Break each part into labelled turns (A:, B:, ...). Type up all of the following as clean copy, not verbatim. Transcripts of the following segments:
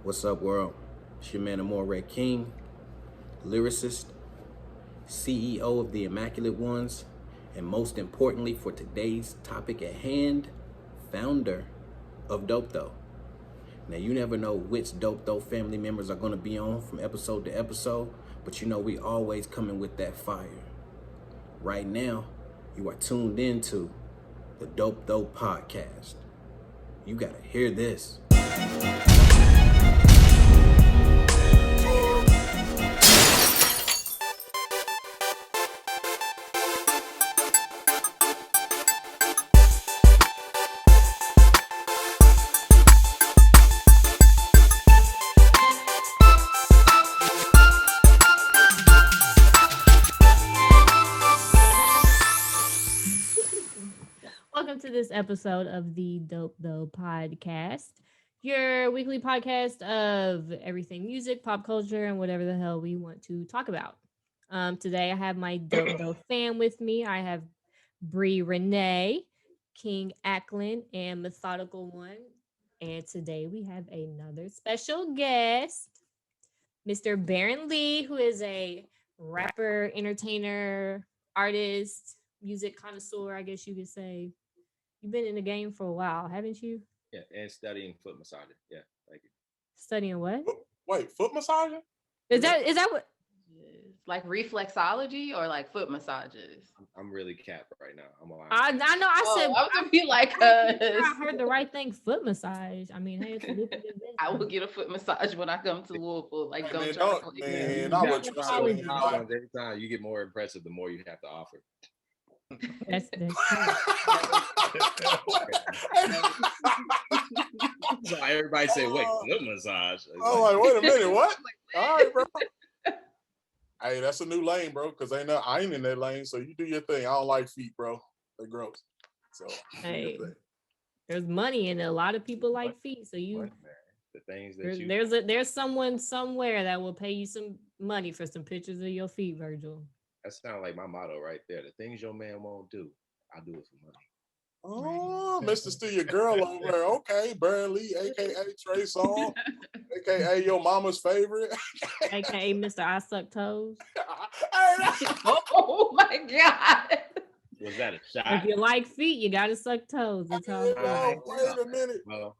A: What's up, world? It's your man, Amore Red King, lyricist, CEO of the Immaculate Ones, and most importantly for today's topic at hand, founder of Dope Though. Now, you never know which Dope Though family members are going to be on from episode to episode, but you know we always coming with that fire. Right now, you are tuned into the Dope Though podcast. You gotta hear this.
B: Welcome to this episode of the Dope Though podcast, your weekly podcast of everything music, pop culture, and whatever the hell we want to talk about. Today I have my Dope Though fam with me. I have Bree Renee, King Ackland, and Methodical One. And today we have another special guest, Mr. Baron Lee, who is a rapper, entertainer, artist, music connoisseur, I guess you could say. You've been in the game for a while, haven't you?
C: Yeah, and studying foot massaging. Yeah, thank you.
B: Studying what?
D: Wait, foot massaging?
B: Is that what?
E: Like reflexology or like foot massages?
C: I'm really capped right now. I'm alive.
B: I know. I said
E: I was gonna be like,
B: I heard the right thing. Foot massage. I mean, hey, it's a lucrative business.
E: I will get a foot massage when I come to Louisville. Like,
D: Hey,
E: don't
D: man,
E: try
D: don't-
E: to play
D: man,
E: games.
D: I
C: You
D: would
C: got
D: try
C: to
D: to
C: do
D: do
C: ones
D: that.
C: every time you get more impressive, the more you have to offer.
B: That's true.
C: So everybody say, "Wait, foot massage." It's
D: I'm like, wait a minute, what? All right, bro. Hey, that's a new lane, bro. Cause I ain't in that lane. So you do your thing. I don't like feet, bro. They're gross. So you do your
B: Hey,
D: thing.
B: there's money in it. A lot of people like feet, so
C: what,
B: you
C: man? The things that you
B: there's someone somewhere that will pay you some money for some pictures of your feet, Virgil.
C: that sounds like my motto right there. The things your man won't do, I do it for money.
D: Oh, Mr. Steal Your Girl over there. Okay, Burnley, aka Trey Songz, aka your mama's favorite.
B: AKA Mr. I Suck Toes.
D: Hey, that's-
E: Oh my god!
C: Was that a
B: If
C: shot?
B: you like feet, you gotta suck toes. That's all.
D: Hey,
B: it
D: bro,
B: is.
D: wait a minute.
C: Well,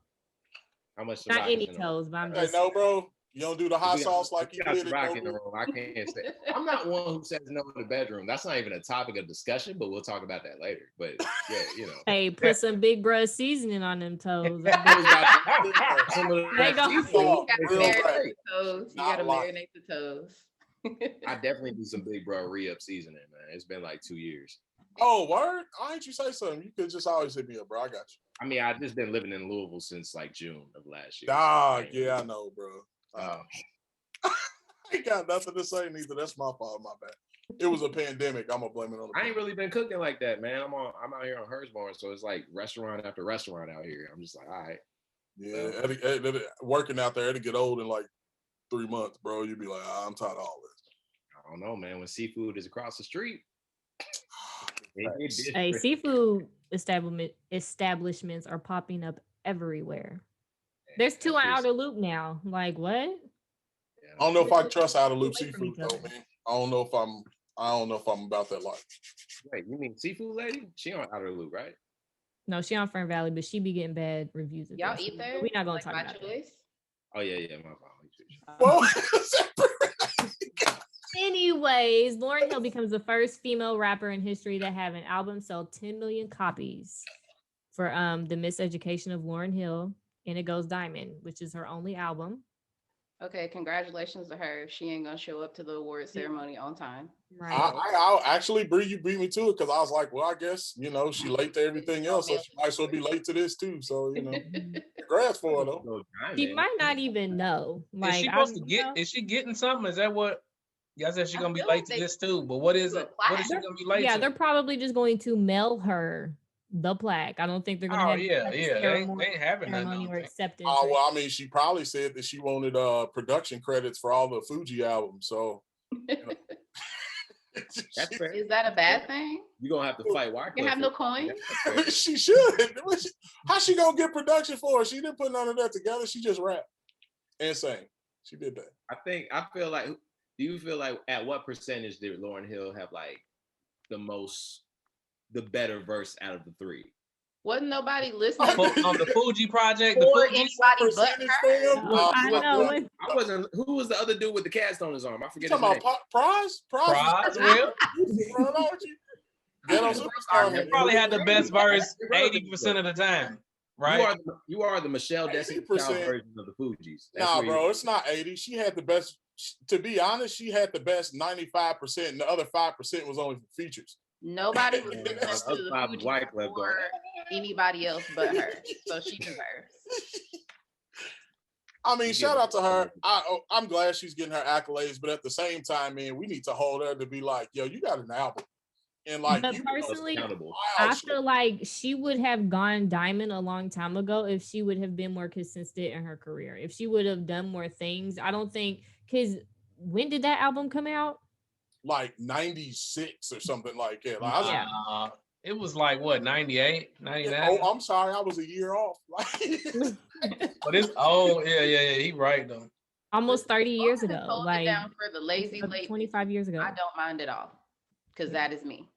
C: how much?
B: Not
C: Ciroc
B: any
C: is in the
B: toes, but I'm
D: Hey,
B: just
D: no, bro. You don't do the hot
C: We got-
D: sauce like
C: we
D: you
C: got
D: did.
C: Ciroc in the
D: It,
C: room. I can't say I'm not one who says no in the bedroom. That's not even a topic of discussion, but we'll talk about that later. But yeah, you know.
B: hey, put some big bruh seasoning on them toes.
C: Some of the
B: They
C: best
B: go-
E: You
C: seafood
E: gotta
D: Real
E: marinate
D: rap.
E: the toes. You
D: Not
E: gotta
D: lying.
E: marinate the toes.
C: I definitely do some big bro re-up seasoning, man. It's been like 2 years.
D: oh, word? Why didn't you say something? You could just always hit me up, bro. I got you.
C: I mean, I've just been living in Louisville since like June of last year.
D: Dog, yeah, I know, bro.
C: Um,
D: I ain't got nothing to say neither. That's my fault, my bad. It was a pandemic. I'm gonna blame it on the
C: I ain't really been cooking like that, man. I'm out here on Hurstbourne, so it's like restaurant after restaurant out here. I'm just like, all right.
D: Yeah, working out there, it'll get old in like 3 months, bro. You'd be like, I'm tired of all this.
C: I don't know, man. When seafood is across the street,
B: Hey, seafood establishments are popping up everywhere. There's two on Outer Loop now. Like what?
D: I don't know if I trust out of loop
B: Away from
D: seafood
B: each other.
D: though, man. I don't know if I'm about that life.
C: Wait, you mean seafood lady? She on Outer Loop, right?
B: No, she on Fern Valley, but she be getting bad reviews. at
E: Y'all
B: that.
E: eat there?
B: We're not gonna
E: Like
B: talk
E: my
B: about that.
E: choice?
C: Oh yeah, my fault.
D: Well,
B: Anyways, Lauryn Hill becomes the first female rapper in history to have an album sell 10 million copies for the Miseducation of Lauryn Hill, and It Goes Diamond, which is her only album.
E: Okay, congratulations to her. She ain't gonna show up to the award ceremony on time.
B: Right.
D: I actually, Bree, you beat me to it because I was like, well, I guess, she late to everything else, so she might as well be late to this too. So, congrats for her though.
B: She might not even know. Like,
F: Is she supposed to get? Is she getting something? Is that what? Y'all said she's
E: I
F: gonna be
E: feel
F: late
E: like
F: to
E: they
F: this too. But what is
E: do a
F: it? What is she
E: plaque.
F: gonna be late
B: yeah,
F: to?
B: they're probably just going to mail her the plaque. I don't think they're gonna
F: Oh
B: have
F: yeah,
B: like, a
F: yeah. They
B: ceremony,
F: ain't having nothing.
B: ceremony
F: I
B: or
F: don't think.
B: acceptance.
D: Oh,
B: or-
D: well, I mean, she probably said that she wanted production credits for all the Fuji albums. So
C: That's fair.
E: Is that a bad thing?
C: You're gonna have to fight Wycliffe.
E: You have no coin?
D: she should. How she gonna get production for her? She didn't put none of that together. She just rapped. Insane. She did that.
C: I feel like. Do you feel like at what percentage did Lauryn Hill have like the better verse out of the three?
E: Wasn't nobody listening
F: On the Fuji project, the
E: for
F: Fuji
E: anybody but her.
B: I know.
C: I wasn't. Who was the other dude with the cast on his arm? I forget
D: You
C: his
D: talking
C: name.
D: about Prize?
F: Prize, Will.
D: Ghetto Superstar.
F: He probably had the best verse 80% of the time, right?
C: You are the Michelle Destiny
D: 80%.
C: Child version of the Fugees.
D: Nah, bro, it's not 80. She had the best. To be honest, she had the best 95%, and the other 5% was only for features.
E: Nobody was listening to the
C: Five
E: Fugees
C: white left
E: for anybody else but her. So she deserves.
D: I mean, shout out to her. I'm glad she's getting her accolades, but at the same time, man, we need to hold her to be like, yo, you got an album. And like,
B: But
D: you
B: personally,
C: accountable.
B: I feel like she would have gone diamond a long time ago if she would have been more consistent in her career. If she would have done more things. I don't think, because when did that album come out?
D: like 96 or something like that. Like,
B: Yeah.
F: It was like what, 98, 99?
D: oh, I'm sorry, I was a year off.
F: But it's yeah. He right though.
B: Almost 30 years ago.
E: Hold it
B: Like
E: down for the lazy lady.
B: 25 years ago.
E: I don't mind at all because that is me.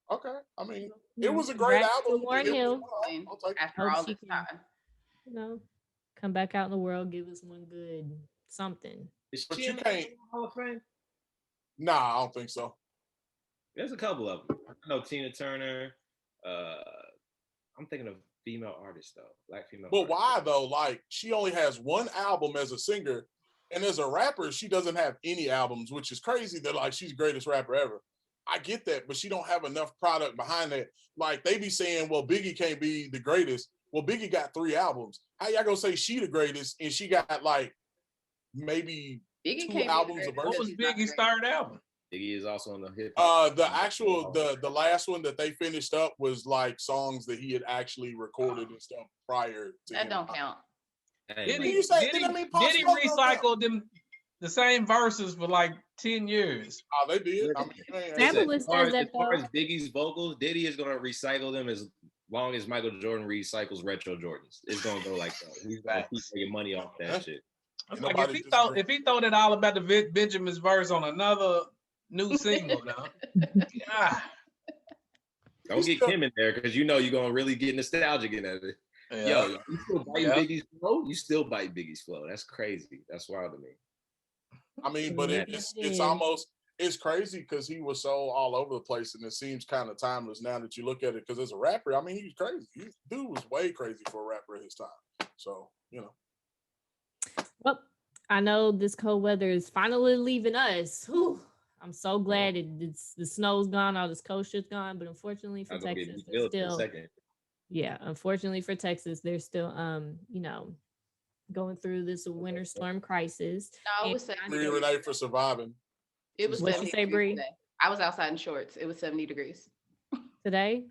D: Okay, I mean, it was a great
B: Congrats
D: album.
B: to Lauryn Hill.
D: I'll take it.
E: After
B: Hope
E: all
B: she
E: this
B: can,
E: time.
B: you know, come back out in the world, give us one good something.
C: Is
D: But
C: she
D: you
C: in the
D: can't.
C: Hall of Fame?
D: Nah, I don't think so.
C: There's a couple of them. I know Tina Turner. I'm thinking of female artists though, black female.
D: But
C: artists.
D: why though? Like, she only has one album as a singer, and as a rapper, she doesn't have any albums, which is crazy. That like she's the greatest rapper ever. I get that, but she don't have enough product behind that. Like they be saying, well, Biggie can't be the greatest. Well, Biggie got 3 albums. How y'all gonna say she the greatest and she got like maybe
E: Biggie
D: 2
E: can't be
D: albums
E: the
D: of
E: greatest.
F: What was
D: verses?
F: Biggie's third album?
C: Biggie is also on the hip hop.
D: The last one that they finished up was like songs that he had actually recorded and stuff prior to
E: That
D: him.
E: don't count.
F: Did
D: You say-
F: he
D: did I mean Pop Smoke don't
F: recycle them the same verses for like 10 years?
D: Oh, they did. I mean,
B: Fabulous says that
C: As far
B: though.
C: as Biggie's vocals, Diddy is gonna recycle them as long as Michael Jordan recycles retro Jordans. It's gonna go like that. He's gonna keep making money off that shit.
F: I'm like, if he thought it all about the Benjamin's verse on another new single now, yeah.
C: Don't get Kim in there because you know you're gonna really get nostalgic in it. Yo, you still biting Biggie's flow? You still bite Biggie's flow. That's crazy. That's wild to me.
D: I mean, but it's almost crazy because he was so all over the place, and it seems kind of timeless now that you look at it. Because as a rapper, I mean, he was crazy. Dude was way crazy for a rapper at his time. So you know.
B: Well, I know this cold weather is finally leaving us. Whew. I'm so glad the snow's gone, all this cold shit's gone. But unfortunately for Texas, they're still, unfortunately for Texas, they're still going through this winter storm crisis.
E: No, it was 70
D: Renee for surviving.
E: It was 70
B: say, Bree?
E: today. I was outside in shorts. It was 70 degrees.
B: Today?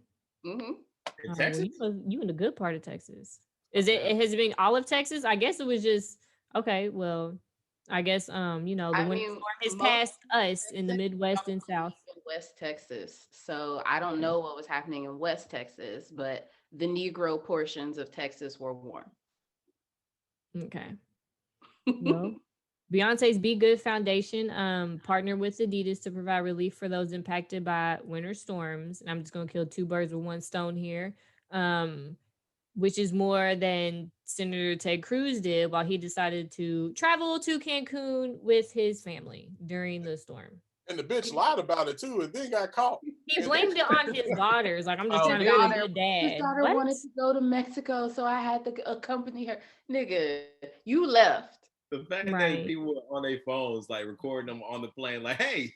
E: Mm-hmm.
C: Texas?
B: Well, you in a good part of Texas. Has it been all of Texas? I guess it was just okay. Well, I guess the winter storm has passed us in the Midwest and South.
E: West Texas. So I don't know what was happening in West Texas, but the Negro portions of Texas were warm.
B: Okay. Well, Beyonce's BeyGOOD Foundation partnered with Adidas to provide relief for those impacted by winter storms. And I'm just going to kill 2 birds with 1 stone here, which is more than Senator Ted Cruz did while he decided to travel to Cancun with his family during the storm.
D: And the bitch lied about it too, and then got caught.
B: He blamed it on his daughters. Like, I'm just trying to be a good dad.
E: His daughter wanted to go to Mexico, so I had to accompany her. Nigga, you left.
C: The fact that people were on their phones, like recording them on the plane, like, hey,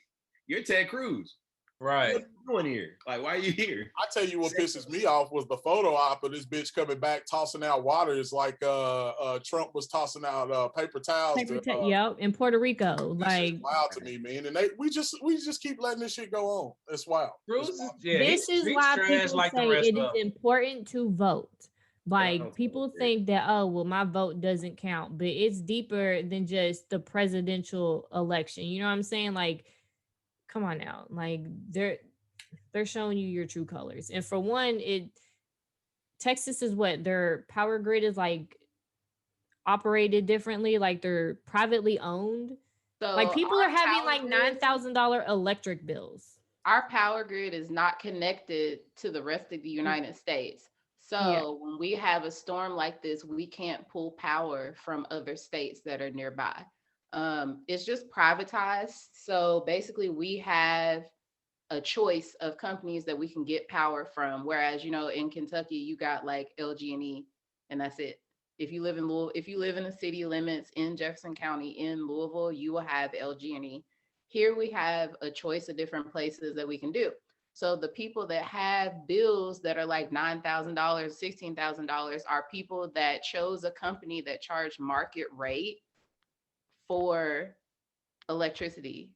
C: you're Ted Cruz.
F: Right.
C: What are you doing here? Like, why are you here?
D: I tell you what pisses me off was the photo op of this bitch coming back tossing out waters like Trump was tossing out paper towels.
B: Yep, in Puerto Rico. Like,
D: wild to me, man. And we just keep letting this shit go on. It's wild.
B: This is why people say it is important to vote. Like, people think that, oh, well, my vote doesn't count, but it's deeper than just the presidential election. You know what I'm saying? Like, come on now. Like, they're showing you your true colors. And for one, Texas is what their power grid is like operated differently, like they're privately owned.
E: So
B: like people are having
E: power
B: like
E: grid-
B: $9,000 electric bills.
E: Our power grid is not connected to the rest of the United States. So when we have a storm like this, we can't pull power from other states that are nearby. It's just privatized. So basically, we have a choice of companies that we can get power from. Whereas, in Kentucky, you got like LG&E, and that's it. If you live in if you live in the city limits in Jefferson County in Louisville, you will have LG&E. Here we have a choice of different places that we can do. So the people that have bills that are like $9,000, $16,000 are people that chose a company that charged market rate for electricity.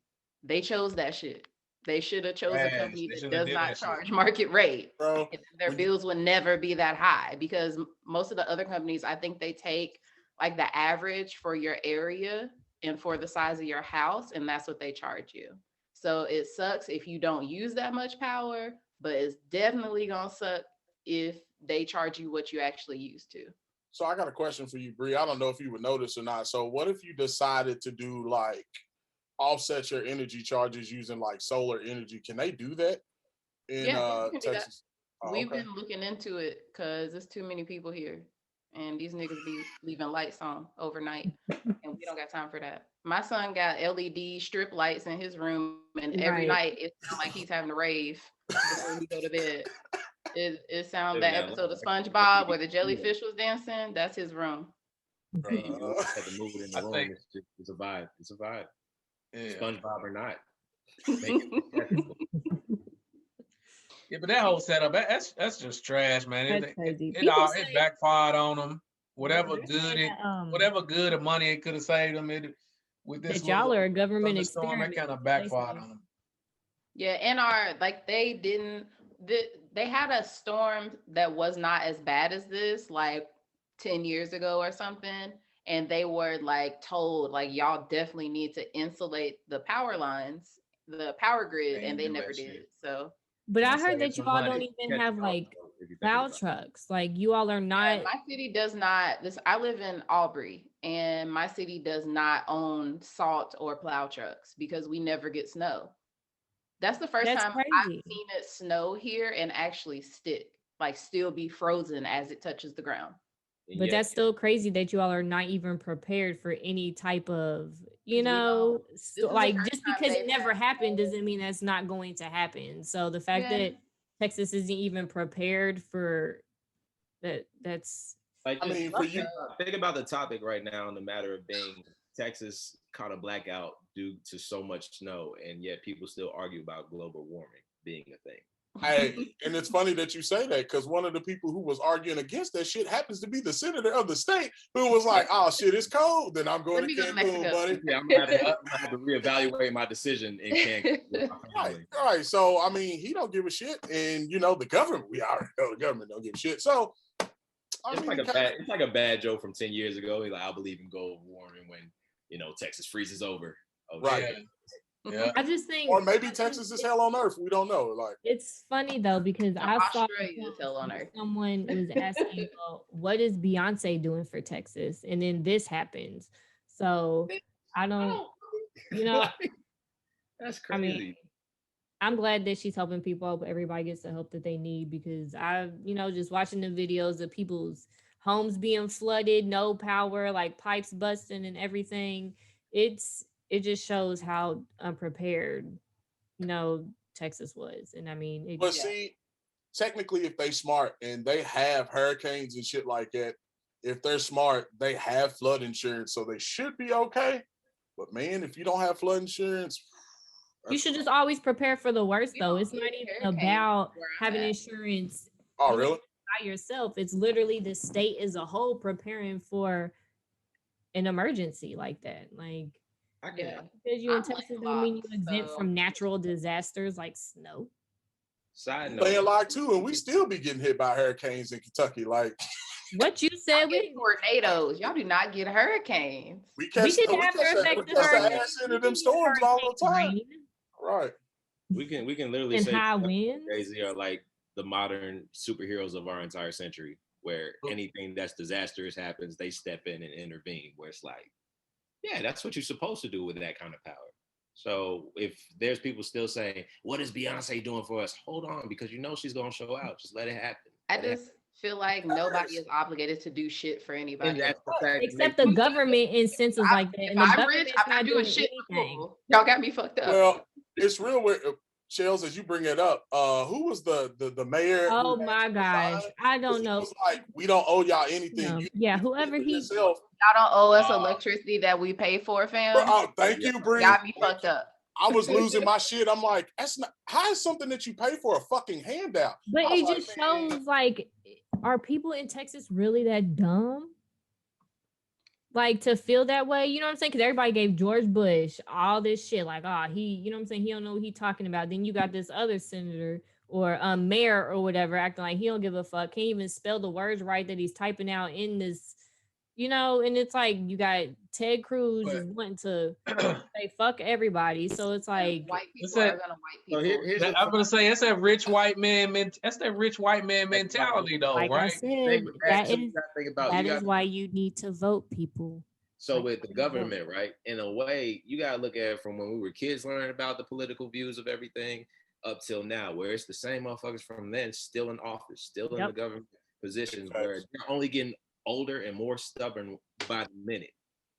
E: They chose that shit. They should have chosen a company that does not charge market rate.
D: Bro,
E: their bills would never be that high, because most of the other companies, I think they take like the average for your area and for the size of your house, and that's what they charge you. So it sucks if you don't use that much power, but it's definitely gonna suck if they charge you what you actually used to.
D: So I got a question for you, Bree. I don't know if you would notice or not. So what if you decided to do like offset your energy charges using like solar energy? Can they do that in Texas?
E: We've been looking into it because there's too many people here, and these niggas be leaving lights on overnight, and we don't got time for that. My son got LED strip lights in his room, and every night it sounds like he's having a rave before we go to bed. It sounds that episode of SpongeBob where the jellyfish was dancing. That's his room.
C: Had to move it in the room. It's a vibe. It's a vibe. Yeah. SpongeBob or not.
F: Yeah, but that whole setup, that's just trash, man.
B: That's crazy.
F: It backfired on them. Whatever good of money it could have saved them with this.
B: That y'all are a government experiment.
F: That kind of backfired on them.
E: Yeah, and they had a storm that was not as bad as this, like 10 years ago or something. And they were like told, like, y'all definitely need to insulate the power lines, the power grid, and they never did. So,
B: but I heard that you all don't even have like plow trucks. Like you all are not.
E: Yeah, my city does not. I live in Aubrey, and my city does not own salt or plow trucks because we never get snow. That's the first time I've seen it snow here and actually still be frozen as it touches the ground.
B: But that's still crazy that you all are not even prepared for any type of, like just because it never happened doesn't mean that's not going to happen. So the fact that Texas isn't even prepared for that's
C: like, I mean, for you, think about the topic right now in the matter of being Texas kind of blackout due to so much snow, and yet people still argue about global warming being a thing.
D: Hey, and it's funny that you say that, because one of the people who was arguing against that shit happens to be the senator of the state who was like, "Oh shit, it's cold. Then I'm going to Cancun, buddy."
C: Yeah, I'm gonna have to reevaluate my decision in Cancun.
D: Right. So I mean, he don't give a shit, and the government. We already know the government don't give a shit. So
C: it's like a bad joke from 10 years ago. He's like, "I believe in global warming when Texas freezes over."
D: Right.
B: Yeah. I just think,
D: or maybe Texas is hell on earth. We don't know. Like,
B: it's funny though, because I saw
E: hell on earth.
B: Someone was asking, well, what is Beyonce doing for Texas? And then this happens. So I don't,
C: that's crazy.
B: I mean, I'm glad that she's helping people, but everybody gets the help that they need, because I, just watching the videos of people's homes being flooded, no power, like pipes busting and everything. It just shows how unprepared, Texas was. And I mean,
D: see, technically, if they smart and they have hurricanes and shit like that, if they're smart, they have flood insurance, so they should be okay. But man, if you don't have flood insurance,
B: you should just always prepare for the worst, though. It's not even about having insurance.
D: Oh, really?
B: By yourself. It's literally the state as a whole preparing for an emergency like that. Like, because you in Texas don't mean you're exempt from natural disasters like snow.
C: Side note,
D: they like too, and we still be getting hit by hurricanes in Kentucky. Like
B: what you said,
E: we tornadoes. Y'all do not get hurricanes.
D: We catch the ass into them storms all the time. Right.
C: We can literally
B: and
C: say
B: high winds.
C: Crazy are like the modern superheroes of our entire century. where anything that's disastrous happens, they step in and intervene, where it's like, yeah, that's what you're supposed to do with that kind of power. So if there's people still saying, what is Beyonce doing for us? Hold on, because you know she's going to show out. Just let it happen.
E: I just feel like nobody is obligated to do shit for anybody else.
B: Except the government instances like that.
E: If
B: And the
E: I'm
B: government's
E: rich, I'm not doing shit for
B: anything.
E: people. Y'all got me fucked up.
D: Well, it's real weird. Shells, as you bring it up, who was the mayor?
B: Oh my gosh. I don't know.
D: It was like, we don't owe y'all anything.
B: No.
D: You
B: Yeah, whoever he
D: yourself.
E: Y'all don't owe us electricity that we pay for, fam.
D: Thank you, Bree.
E: Got me fucked up.
D: I was losing my shit. I'm like, that's not, how is something that you pay for a fucking handout?
B: But it just shows, like, are people in Texas really that dumb? Like, to feel that way, you know what I'm saying? Because everybody gave George Bush all this shit, like, he, you know what I'm saying? He don't know what he's talking about. Then you got this other senator or mayor or whatever acting like he don't give a fuck. Can't even spell the words right that he's typing out in this, you know? And it's like, you got Ted Cruz just wanting to say fuck everybody. So it's like,
E: white people are gonna white people.
F: I'm gonna say it's that rich white man. That's that rich white man mentality, though,
B: like
F: right?
B: I said, that is why you need to vote, people.
C: So with the government, right? In a way, you gotta look at it from when we were kids learning about the political views of everything up till now, where it's the same motherfuckers from then still in office, still in the government positions, where they're only getting older and more stubborn by the minute.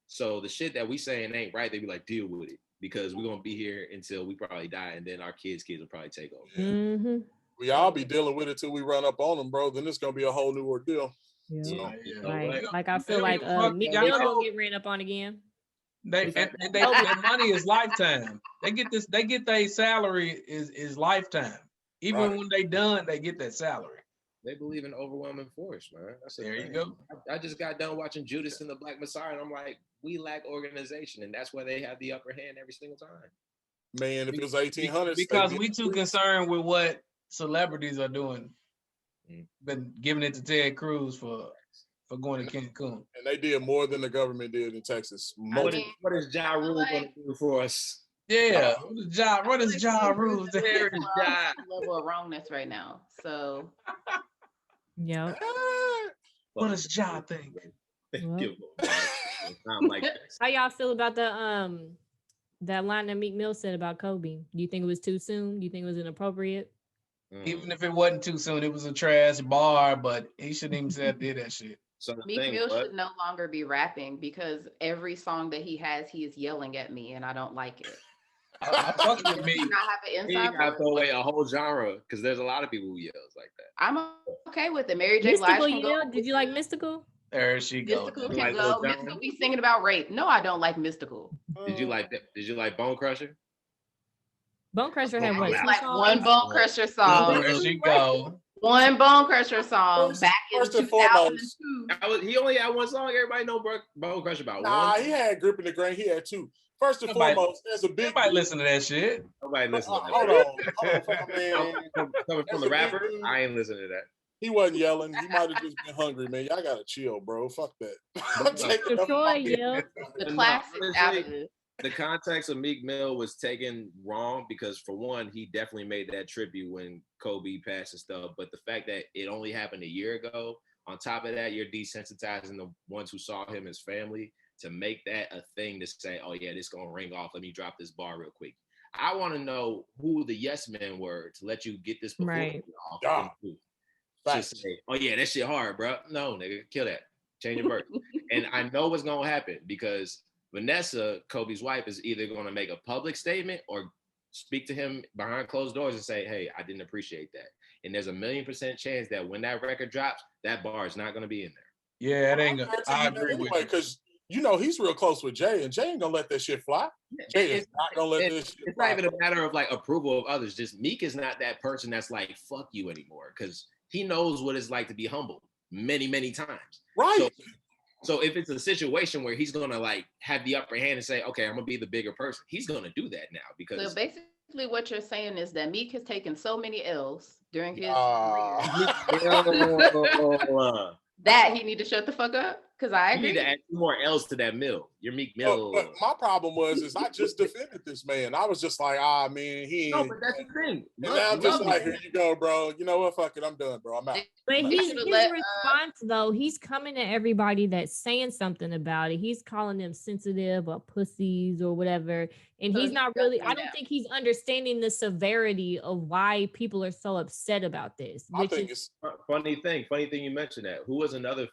C: So the shit that we saying ain't right, they be like, deal with it, because we're gonna be here until we probably die, and then our kids will probably take over.
B: Mm-hmm.
D: We all be dealing with it till we run up on them, bro. Then it's gonna be a whole new ordeal.
B: Yeah.
D: So,
B: Like I feel like Meek Mill gonna get ran up on again.
F: Their money is lifetime. They get their salary is lifetime. Even when they done, they get that salary.
C: They believe in overwhelming force, man.
F: There you go.
C: I just got done watching Judas and the Black Messiah, and I'm like, we lack organization, and that's why they have the upper hand every single time.
D: Man, if it was 1800s,
F: because we too concerned with what celebrities are doing. Been giving it to Ted Cruz for going to Cancun,
D: and they did more than the government did in Texas.
C: What is Ja Rule going to do for us?
F: Yeah, what is Ja Rule?
E: There is level of wrongness right now. So,
B: yeah.
F: What does Ja think?
B: How y'all feel about the that line that Meek Mill said about Kobe? Do you think it was too soon? Do you think it was inappropriate?
F: Even if it wasn't too soon, it was a trash bar, but he shouldn't even did that shit.
C: So
E: Meek Mill should no longer be rapping, because every song that he has, he is yelling at me, and I don't like it.
F: I fuck with me.
E: Not have an
C: He got to throw away a whole genre, because there's a lot of people who yells like that.
E: I'm okay with it. Mary J. Blige can go.
B: Did you like Mystical?
F: There she goes.
E: Mystical can go. Mystical be singing about rape. No, I don't like Mystical.
C: Did you like that? Did you like Bone Crusher?
B: Bone Crusher had what?
E: Like one Bone Crusher song.
F: There she go.
E: One Bone Crusher song back in 2002.
C: He only had one song. Everybody know Bone Crusher about
D: one.
C: Nah,
D: he had Grip in the Grain. He had two. First and foremost, there's a big.
F: Nobody listen to that shit.
C: Nobody listen to that.
D: Hold on, man.
C: Coming from the rapper, I ain't listening to that.
D: He wasn't yelling. He might have just been hungry, man. Y'all gotta chill, bro. Fuck that.
E: The classic album.
C: The context of Meek Mill was taken wrong, because for one, he definitely made that tribute when Kobe passed and stuff. But the fact that it only happened a year ago, on top of that, you're desensitizing the ones who saw him as family to make that a thing to say, oh yeah, this gonna ring off. Let me drop this bar real quick. I want to know who the yes men were to let you get this performance off. To say, oh yeah, that shit hard, bro. No, nigga, kill that. Change your verse. And I know what's gonna happen, because Vanessa, Kobe's wife, is either going to make a public statement or speak to him behind closed doors and say, hey, I didn't appreciate that. And there's 1,000,000% chance that when that record drops, that bar is not going to be in there.
F: Yeah, it ain't gonna. I agree with you.
D: Because, you know, he's real close with Jay, and Jay ain't going to let that shit fly. Jay is not going to let this shit
C: It's not even a matter of, like, approval of others. Just Meek is not that person that's like, fuck you anymore, because he knows what it's like to be humbled many, many times.
D: Right.
C: So if it's a situation where he's going to like have the upper hand and say, okay, I'm going to be the bigger person, he's going to do that now, because.
E: So basically what you're saying is that Meek has taken so many L's during his career that he need to shut the fuck up. Because I
C: You need
E: agree.
C: to add 2 more L's to that Mill. Your Meek
D: But
C: Mill.
D: my problem is I just defended this man. I was just like, man, he
C: No,
D: ain't.
C: but that's the thing.
D: And now I'm just
C: Love
D: like,
C: it.
D: here you go, bro. You know what? Fuck it. I'm done, bro. I'm out.
B: But
E: They
B: his
E: should've let,
B: response though, he's coming at everybody that's saying something about it. He's calling them sensitive or pussies or whatever. And
E: So
B: he's
E: he's
B: not really, I
E: doubling
B: don't
E: down.
B: think he's understanding the severity of why people are so upset about this.
D: I
B: Which
D: think
B: is
D: it's
C: Funny thing you mentioned that. Who was another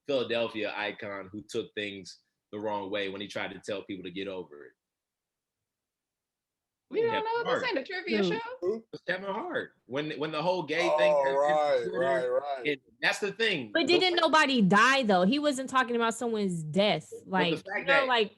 C: Philadelphia icon who took things the wrong way when he tried to tell people to get over it?
E: We don't
C: Kevin
E: know.
C: Hart.
E: This ain't a trivia
B: Who?
E: show.
C: It was Kevin Hart. When the whole gay thing
D: right.
C: and that's the thing.
B: but didn't nobody die though? He wasn't talking about someone's death. Like,
C: fact
B: you know,
C: that-
B: like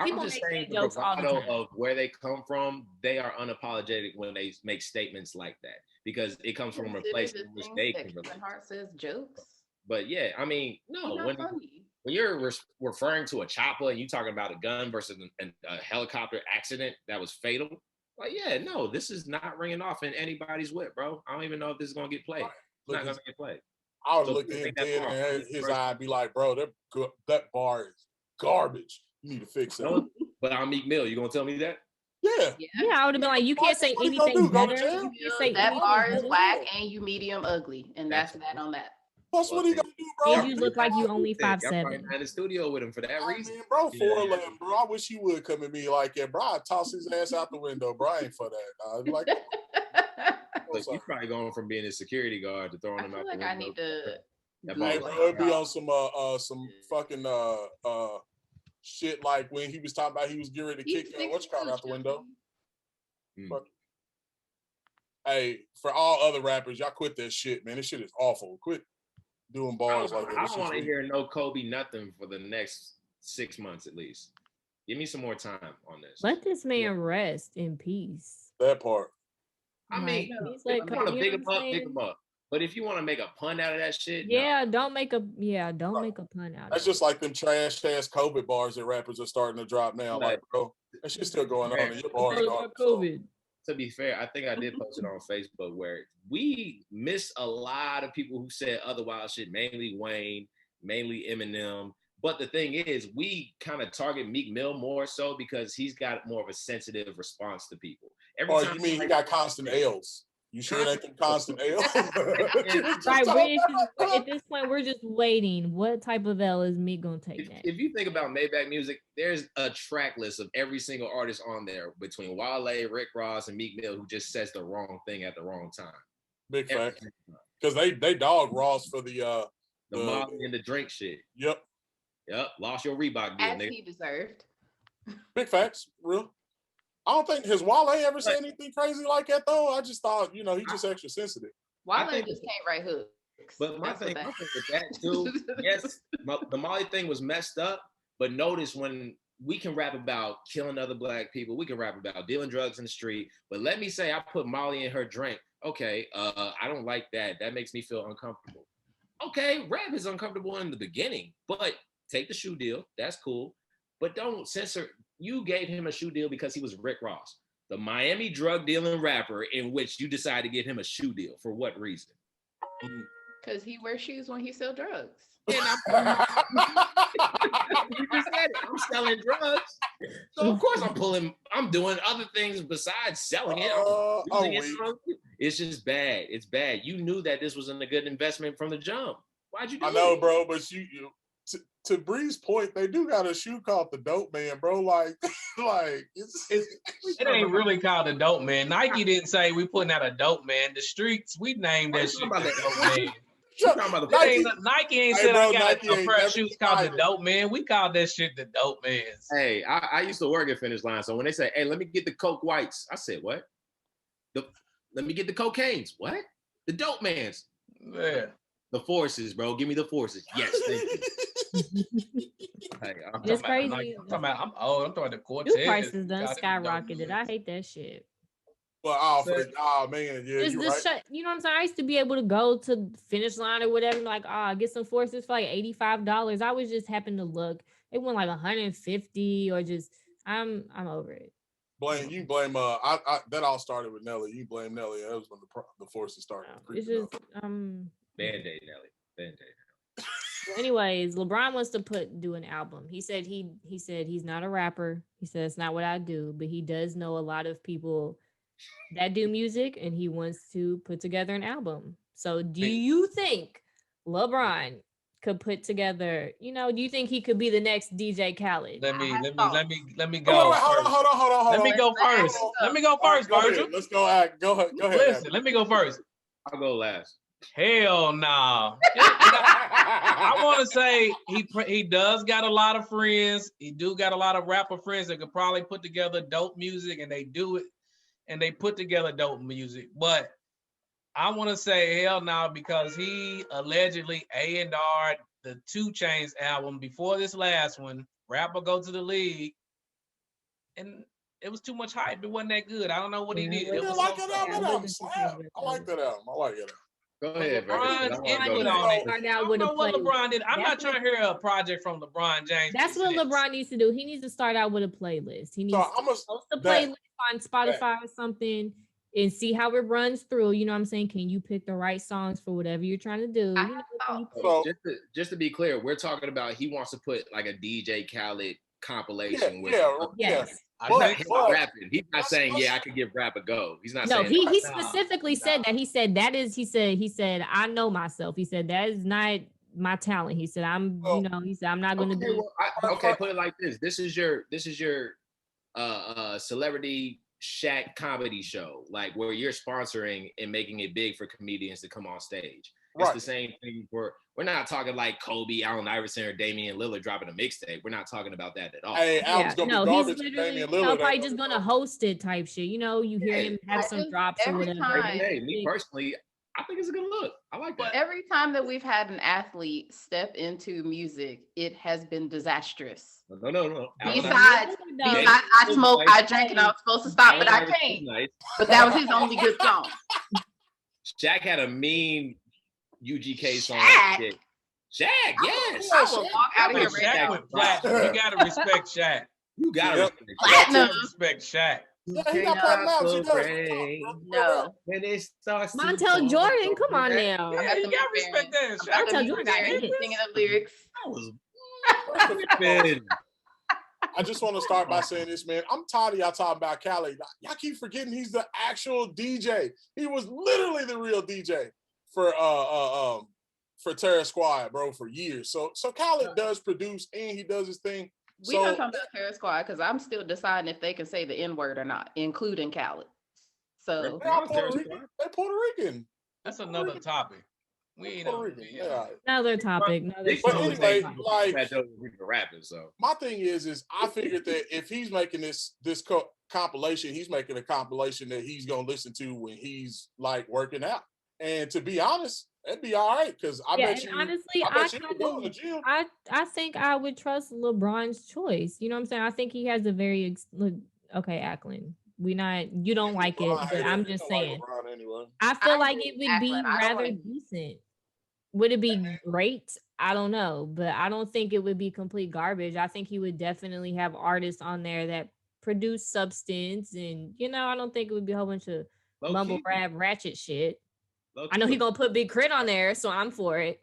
C: I'm
B: people
C: just
B: make
C: saying
B: gay
C: the
B: jokes all the
C: bravado
B: time.
C: of where they come from, they are unapologetic when they make statements like that because it comes from a
E: Consider
C: place
E: the
C: in which
E: things
C: they
E: that
C: can relate.
E: Kevin Hart says jokes.
C: But yeah, I mean,
E: He's
C: no,
E: not
C: when
E: funny.
C: you're referring to a chopper and you talking about a gun versus a helicopter accident that was fatal, like, yeah, no, this is not ringing off in anybody's whip, bro. I don't even know if this is gonna get played.
D: Right.
C: It's not gonna get played.
D: I would
C: So
D: look at
C: people
D: him
C: think that's
D: dead
C: wrong.
D: in his eye and be like, bro, that bar is garbage. You need to fix that.
C: No, but I'm Meek Mill. You gonna tell me that?
D: Yeah.
B: Yeah, I would have been like, you can't say
D: What you gonna
B: anything
D: do, go to
B: better.
D: jail?
B: You can't say
E: That
B: anything
E: bar is
B: better.
E: whack and you medium ugly. And that's
C: That's-
E: that on that.
D: Plus, what he gonna do, bro?
B: And you look like you only
C: Y'all probably
B: 5'7".
C: not in the studio with him for that
D: I
C: reason.
D: mean, bro,
C: Yeah.
D: 4'11", bro. I wish he would come at me like that, bro. I'd toss his ass out the window, bro. I ain't for that. I'd be like,
C: Look, you probably going from being a security guard to throwing
E: I
C: him
E: feel
C: out
E: like
C: the
E: I
C: window.
E: need to
C: That
E: Google
D: hey,
C: ball-
D: bro, it'd be on some fucking shit like when he was talking about he was getting ready to
E: He's
D: kick what's called out the window.
C: Hmm.
D: Fuck. Hey, for all other rappers, y'all quit that shit, man. This shit is awful. Quit doing bars like that.
C: I
D: This
C: don't want to
D: shit's
C: hear no Kobe nothing for the next 6 months at least. Give me some more time on this.
B: Let this man rest in peace.
D: that part.
C: I mean,
B: Like, he's
C: if
B: like,
C: you want to
B: you
C: big
B: know
C: him
B: what I'm
C: up, big
B: saying?
C: him up. But if you want to make a pun out of that shit,
B: Yeah, don't make a pun out
D: That's
B: of
D: just like them trash ass COVID bars that rappers are starting to drop now.
C: Right.
D: Like, bro, that shit's still going on. And your bars
B: it.
D: garbage.
B: COVID.
C: to be fair, I think I did post it on Facebook where we missed a lot of people who said other wild shit, mainly Wayne, mainly Eminem. But the thing is, we kind of target Meek Mill more so because he's got more of a sensitive response to people.
D: Or you mean he got constant L's? You sure it ain't them constant L's?
B: Right, at this point, we're just waiting. What type of L is Meek gonna take next?
C: If you think about Maybach Music, there's a track list of every single artist on there between Wale, Rick Ross, and Meek Mill who just says the wrong thing at the wrong time.
D: Big fact. Because they dog Ross for the
C: Molly and the drink shit.
D: Yep.
C: Lost your Reebok deal,
E: as
C: nigga.
E: he deserved.
D: Big facts. Real. I don't think has Wale ever said anything crazy like that though. I just thought, he just extra sensitive.
E: Wale
C: think-
E: just can't write hooks.
C: But my
E: That's
C: thing
E: what
C: with that too, yes, the Molly thing was messed up. But notice when we can rap about killing other black people, we can rap about dealing drugs in the street. But let me say, I put Molly in her drink. Okay, I don't like that. That makes me feel uncomfortable. Okay, rap is uncomfortable in the beginning, but take the shoe deal. That's cool. But don't censor. You gave him a shoe deal because he was Rick Ross, the Miami drug dealing rapper, in which you decided to give him a shoe deal. For what reason?
E: Because he wears shoes when he sell drugs.
C: And you just said it. I'm selling drugs. So of course I'm doing other things besides selling it. It's just bad. It's bad. You knew that this wasn't a good investment from the jump. Why'd you do it?
D: I know, bro, but you to Bree's point, they do got a shoe called the Dope Man, bro. Like
F: it ain't really called the Dope Man. Nike didn't say we putting out a Dope Man. The streets, we named that shit the Dope Man. Nike ain't said I got a pair of shoes called the Dope Man. We called that shit the Dope Man's.
C: Hey, I used to work at Finish Line, so when they say, "Hey, let me get the Coke Whites," I said, "What? Let me get the Cocaines. What? The Dope Man's?
F: Yeah,
C: the Forces, bro. Give me the Forces. Yes, thank you." Hey,
B: It's crazy.
F: I'm talking about the Cortez.
B: New prices done skyrocketed. I hate that shit.
D: Well, man, yeah,
B: It's
D: you're
B: this
D: right.
B: you know what I'm saying? I used to be able to go to Finish Line or whatever, like, get some Forces for like $85. I was just happen to look. It went like $150 or just I'm over it.
D: You blame that all started with Nelly. You blame Nelly. That was when the Forces started.
B: It's just
C: Band-Aid, Nelly. Band-Aid.
B: Anyways, LeBron wants to do an album. He said he's not a rapper. He said it's not what I do, but he does know a lot of people that do music, and he wants to put together an album. So, do you think LeBron could put together? You know, do you think he could be the next DJ Khaled?
F: Let me go.
D: Hold on.
F: Let me go first. Let me go first, Virgil.
D: Let's go. Go ahead.
F: Listen, let me go first.
C: I'll go last.
F: Hell no. I want to say he does got a lot of friends. He do got a lot of rapper friends that could probably put together dope music, and they do it, and they put together dope music. But I want to say hell no, because he allegedly A&R'd the 2 Chainz album before this last one, Rapper Go to the League, and it was too much hype. It wasn't that good. I don't know what he did.
D: I like that album. I like that album. I like it.
C: Go ahead, bro.
F: I don't know what LeBron did. I'm not trying to hear a project from LeBron James.
B: That's what LeBron needs to do. He needs to start out with a playlist. He needs to post a playlist on Spotify or something and see how it runs through. You know what I'm saying? Can you pick the right songs for whatever you're trying to do?
C: Just to be clear, we're talking about he wants to put like a DJ Khaled compilation with
B: yes.
C: rapping. He's not saying I could give rap a go. He's not saying
B: he specifically said that. He said I know myself. He said that is not my talent. He said I'm not going to do
C: okay, put it like this. This is your celebrity Shaq comedy show, like where you're sponsoring and making it big for comedians to come on stage. It's the same thing we're not talking like Kobe, Allen Iverson, or Damian Lillard dropping a mixtape. We're not talking about that at all.
D: Hey, Allen's gonna be garbage. Damian Lillard
B: probably just gonna host it type shit. You know, you hear him have some drops or whatever.
C: Me personally, I think it's a good look. I like that.
E: Every time that we've had an athlete step into music, it has been disastrous.
C: No.
E: Besides, I smoke, I drank, and I was supposed to stop, but I can't. But that was his only good song.
C: Shaq had a mean UGK song. Shaq, yes.
E: I will walk out of here
F: Shaq with platinum. You gotta respect Shaq.
C: You gotta
F: respect Shaq.
D: Yeah, he got platinum albums.
E: No.
C: When it starts
B: Montel Jordan, come on now.
F: Yeah, you gotta respect that.
E: Montel Jordan got singing the lyrics.
D: I just want to start by saying this, man. I'm tired of y'all talking about Khaled. Y'all keep forgetting he's the actual DJ. He was literally the real DJ for Terror Squad, bro, for years. So Khaled does produce and he does his thing.
E: We don't talk about Terror Squad because I'm still deciding if they can say the N-word or not, including Khaled. So
D: they're Puerto Rican.
F: That's another topic. We ain't
B: another topic.
D: But anyway, like
C: rapping. So
D: my thing is I figured that if he's making this compilation, he's making a compilation that he's gonna listen to when he's like working out. And to be honest, that'd be all right because I bet you.
B: Honestly, I think I would trust LeBron's choice. You know what I'm saying? I think he has a very Ackland. You don't like it, but I'm just saying.
D: Like anyway.
B: I feel like it would be rather decent. Would it be great? I don't know, but I don't think it would be complete garbage. I think he would definitely have artists on there that produce substance, and I don't think it would be a whole bunch of mumble rap ratchet shit. I know he's gonna put Big Crit on there, so I'm for it.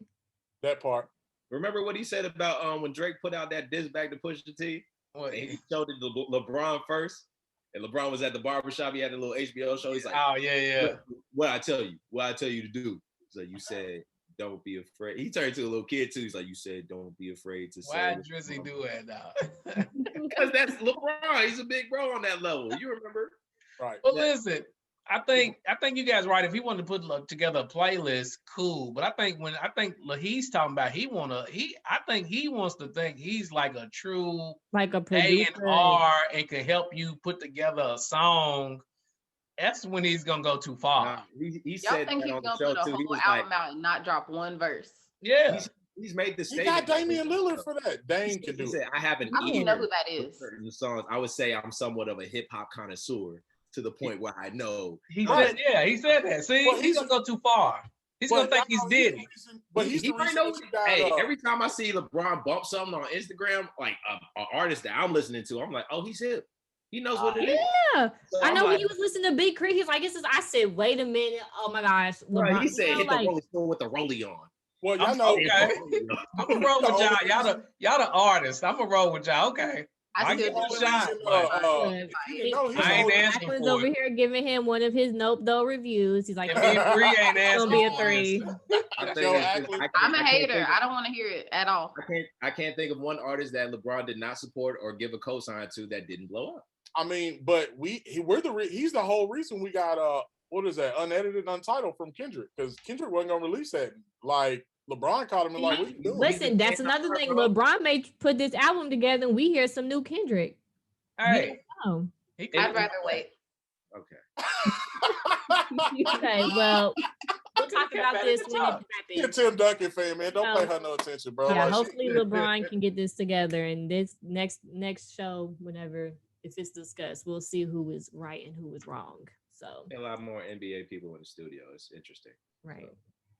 D: That part.
C: Remember what he said about when Drake put out that diss back to Pusha T? He showed it to LeBron first, and LeBron was at the barbershop. He had a little HBO show. He's like,
F: "Oh yeah.
C: What I tell you to do?" So you said, "Don't be afraid." He turned to a little kid too. He's like, "You said, don't be afraid to say."
F: Why Drizzy do it now?
C: Because that's LeBron. He's a big bro on that level. You remember?
D: Right.
F: Well, listen. I think you guys right. If he wanted to put together a playlist, cool. But I think he's talking about I think he wants to think he's like a true
B: like a producer
F: A&R and can help you put together a song. That's when he's gonna go too far.
C: He said
E: think he's gonna put a whole album out and not drop one verse?
F: Yeah.
C: He's made the statement.
D: He got Damian Lillard for that. Dame can do it.
C: I haven't.
E: I don't even know who that is.
C: Certain songs. I would say I'm somewhat of a hip hop connoisseur. To the point where I know
F: he said that. See, he's gonna go too far. He's gonna think he's Diddy.
D: But
C: he might know. Hey, every time I see LeBron bump something on Instagram, like an artist that I'm listening to, I'm like, oh, he's hip. He knows what it is.
B: Yeah, so I know when he was listening to Big Crit, he's like, I said, wait a minute. Oh my gosh,
C: LeBron, he said, hit the Rolling Stone with the rollie on.
D: Well, y'all know.
F: Okay. I'm gonna roll with y'all. Y'all the artists. I'm gonna roll with y'all. Okay.
E: I
F: give
E: still
F: it a
E: do
F: shot.
B: I ain't Jacqueline's over here giving him one of his Nope Though reviews. He's like,
F: and me and Bree ain't asking
B: gonna be a
F: for
B: 3.
E: I'm a hater. I don't want to hear it at all.
C: I can't think of one artist that LeBron did not support or give a cosign to that didn't blow up.
D: I mean, but he's the whole reason we got what is that, unedited, Untitled from Kendrick, because Kendrick wasn't gonna release that. Like LeBron caught him and like, what you doing?
B: Listen, that's another thing. LeBron may put this album together and we hear some new Kendrick.
F: Hey,
E: I'd rather wait.
C: Okay.
B: Okay, well, we'll talk about this when it happens.
D: You're a Tim Duncan fan, man. Don't pay her no attention, bro.
B: Yeah,
D: like,
B: hopefully LeBron can get this together, and this next show, whenever if it's discussed, we'll see who is right and who is wrong. So
C: a lot more NBA people in the studio. It's interesting.
B: Right.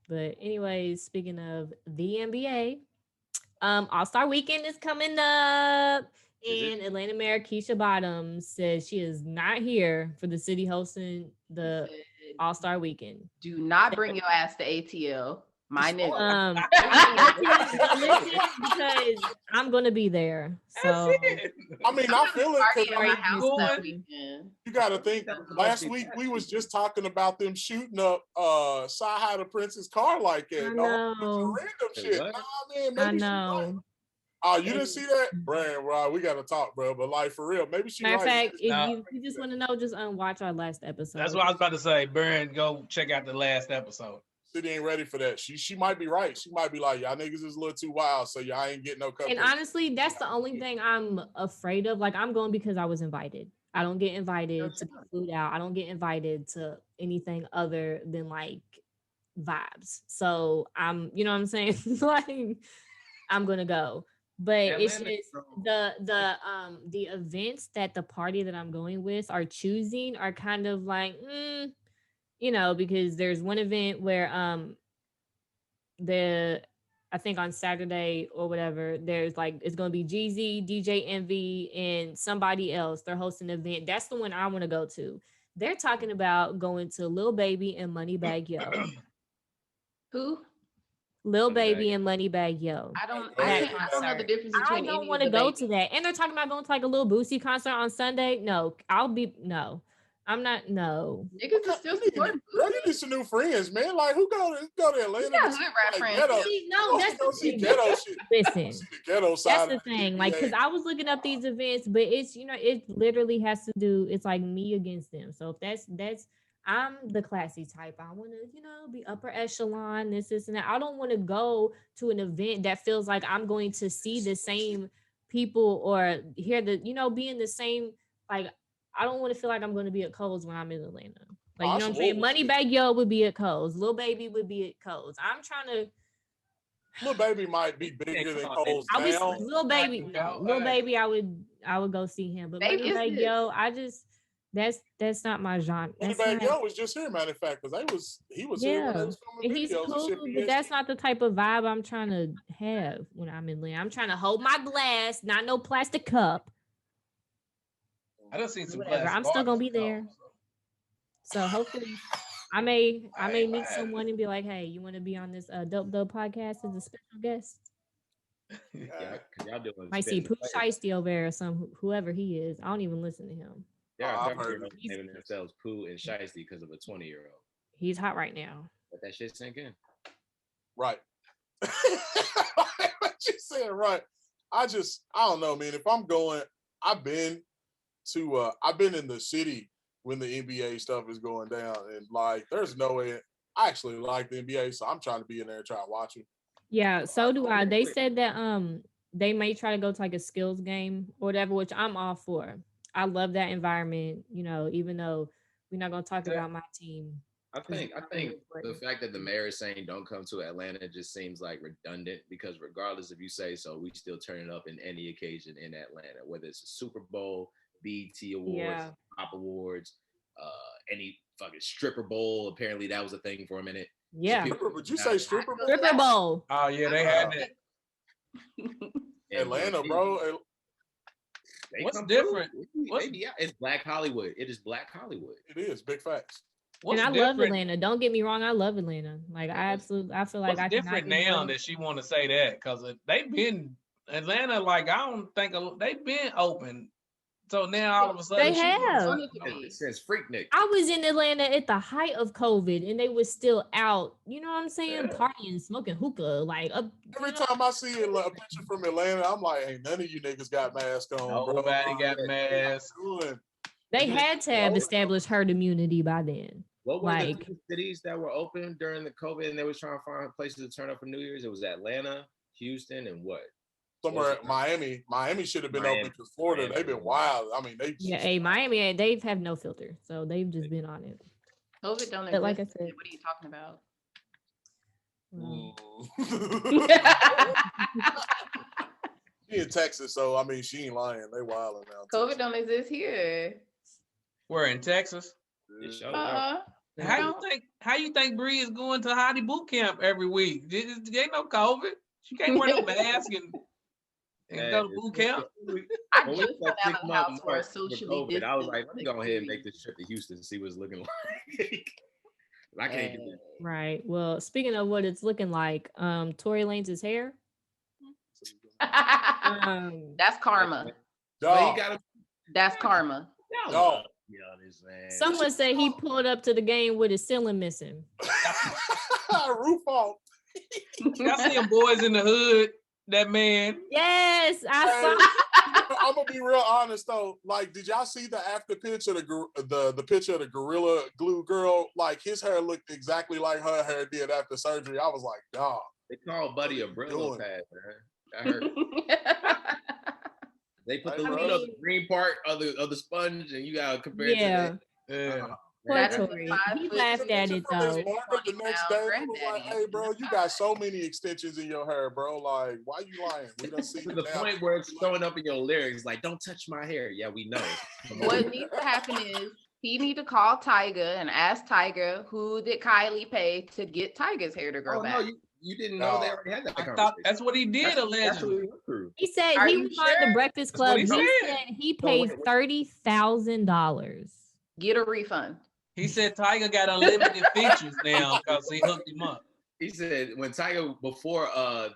B: But anyways, speaking of the NBA, All-Star Weekend is coming up. And Atlanta Mayor Keisha Bottoms says she is not here for the city hosting the All-Star Weekend.
E: Do not bring your ass to ATL. My nigga.
B: Because I'm gonna be there. So
D: I mean, I feel it
E: because
D: you gotta think. Last week we was just talking about them shooting up Sci-Hi the Prince's car like that.
B: I know.
D: Random shit. Nah, man, maybe
B: I know.
D: Oh, you didn't see that? Brand, we gotta talk, bro. But like for real, maybe she
B: Matter of fact, if you just want to know, just watch our last episode.
F: That's what I was about to say. Burn, go check out the last episode.
D: City ain't ready for that. She might be right. She might be like, y'all niggas is a little too wild, so y'all ain't getting no cupcakes.
B: And honestly, that's the only thing I'm afraid of. Like, I'm going because I was invited. I don't get invited to food out. I don't get invited to anything other than like vibes. So I'm, you know what I'm saying? Like, I'm gonna go. But it's just the events that the party that I'm going with are choosing are kind of like, you know, because there's one event where I think on Saturday or whatever, there's like it's gonna be Jeezy, DJ Envy, and somebody else. They're hosting an event. That's the one I want to go to. They're talking about going to Lil Baby and Moneybagg Yo.
E: Who?
B: Lil Baby and Moneybagg Yo.
E: I don't know the difference between.
B: I don't want to go to that. And they're talking about going to like a Lil Boosie concert on Sunday. No, I'm not. No.
E: Niggas are still supporting.
D: Girl, you need some new friends, man. Like who go to Atlanta?
E: Yeah, hood rap friends.
B: No, that's the thing.
D: Ghetto shit.
B: Listen,
D: the ghetto side.
B: That's the thing. Like, because I was looking up these events, but it's it literally has to do. It's like me against them. So if that's. I'm the classy type. I want to, be upper echelon, this, and that. I don't want to go to an event that feels like I'm going to see the same people or hear be in the same, like, I don't want to feel like I'm going to be at Kohl's when I'm in Atlanta. Like, you know what I'm saying? Moneybagg Yo would be at Kohl's. Lil Baby would be at Kohl's. I'm trying to.
D: Lil Baby might be bigger than Kohl's now.
B: Lil Baby, I would go see him. But Moneybagg Yo, that's not my genre.
D: Moneybagg Yo was just here, matter of fact, because he was here when they was filming
B: he's
D: videos
B: cool,
D: and shit.
B: but that's not the type of vibe I'm trying to have when I'm in Atlanta. I'm trying to hold my glass, not no plastic cup.
F: I don't see some.
B: I'm still gonna be there. So hopefully, I may meet someone and be like, "Hey, you want to be on this Dope Dope podcast as a special guest?"
C: Y'all doing
B: might see Pooh Shiesty over there or whoever he is. I don't even listen to him.
C: I've heard naming themselves Pooh and Shiesty because of a 20-year-old.
B: He's hot right now.
C: Let that shit sink in.
D: Right. What you said, right? I don't know, man. If I'm going, I've been in the city when the NBA stuff is going down, and like, there's no way. I actually like the NBA, so I'm trying to be in there and try to watch it.
B: Yeah, so do I. They said that they may try to go to like a skills game or whatever, which I'm all for. I love that environment, even though we're not going to talk about my team.
C: I think the fact that the mayor is saying don't come to Atlanta just seems like redundant, because regardless if you say so, we still turn it up in any occasion in Atlanta, whether it's a Super Bowl, BET Awards, Pop Awards, any fucking stripper bowl. Apparently that was a thing for a minute.
B: Yeah.
D: Would you say stripper bowl?
B: Stripper bowl.
F: Oh yeah, they had that.
D: Atlanta, bro.
F: What's different?
C: Maybe it's Black Hollywood. It is Black Hollywood.
D: It is big facts.
F: What's
B: and I
F: different?
B: love Atlanta. Don't get me wrong, I love Atlanta. Like I feel like
F: What's
B: I
F: different
B: cannot
F: now that she want to say that? Because they've been Atlanta, like I don't think they've been open. So now all of a sudden
B: They have.
C: It says Freaknik.
B: I was in Atlanta at the height of COVID, and they was still out. You know what I'm saying? Partying, smoking hookah. Like
D: every time I see a picture from Atlanta, I'm like, "Hey, none of you niggas got masks on, bro.
F: Nobody got masks.
B: They had to have established herd immunity by then.
C: What were the two cities that were open during the COVID and they was trying to find places to turn up for New Year's? It was Atlanta, Houston, and what?
D: Somewhere Miami. Miami should have been open because Florida, they've been wild. I mean,
B: Miami, they have no filter, so they've just been on it.
E: COVID don't
B: But like I
E: exist.
B: said,
E: What are you talking about?
D: She in Texas, so I mean, she ain't lying. They wilding now.
E: COVID don't exist here.
F: We're in Texas. How you think Bree is going to Hottie boot camp every week? There ain't no COVID. She can't wear no mask and go to boot camp.
E: I just got out of the house for a socially
C: distanced. I was like, let me go ahead and make this trip to Houston and see what it's looking like. I can't do that.
B: Right. Well, speaking of what it's looking like, Tory Lanez's hair.
E: That's karma. That's karma.
B: Someone said he pulled up to the game with his ceiling missing.
D: Roof off.
F: Y'all see him Boys in the Hood? That man.
B: Yes, I saw.
D: I'm gonna be real honest though. Like, did y'all see the after picture of the picture of the Gorilla Glue girl? Like, his hair looked exactly like her hair did after surgery. I was like, dog.
C: They call Buddy a Brillo pad, man. I heard. They put the green part of the sponge, and you gotta compare it to that.
F: Yeah.
B: Poor Tory. He laughed at it though.
D: The next day, he was like, "Hey, bro, you got so many extensions in your hair, bro. Like, why you lying? We don't see
C: to the point where it's showing up in your lyrics, like, don't touch my hair." Yeah, we know.
E: What needs to happen is he need to call Tyga and ask Tyga who did Kylie pay to get Tyga's hair to grow back.
C: No, you didn't know they already had that conversation.
F: I thought that's what he did allegedly.
B: He said he was on the Breakfast Club. He said he paid $30,000.
E: Get a refund.
F: He said Tyga got unlimited features now because he hooked him up.
C: He said when Tyga, before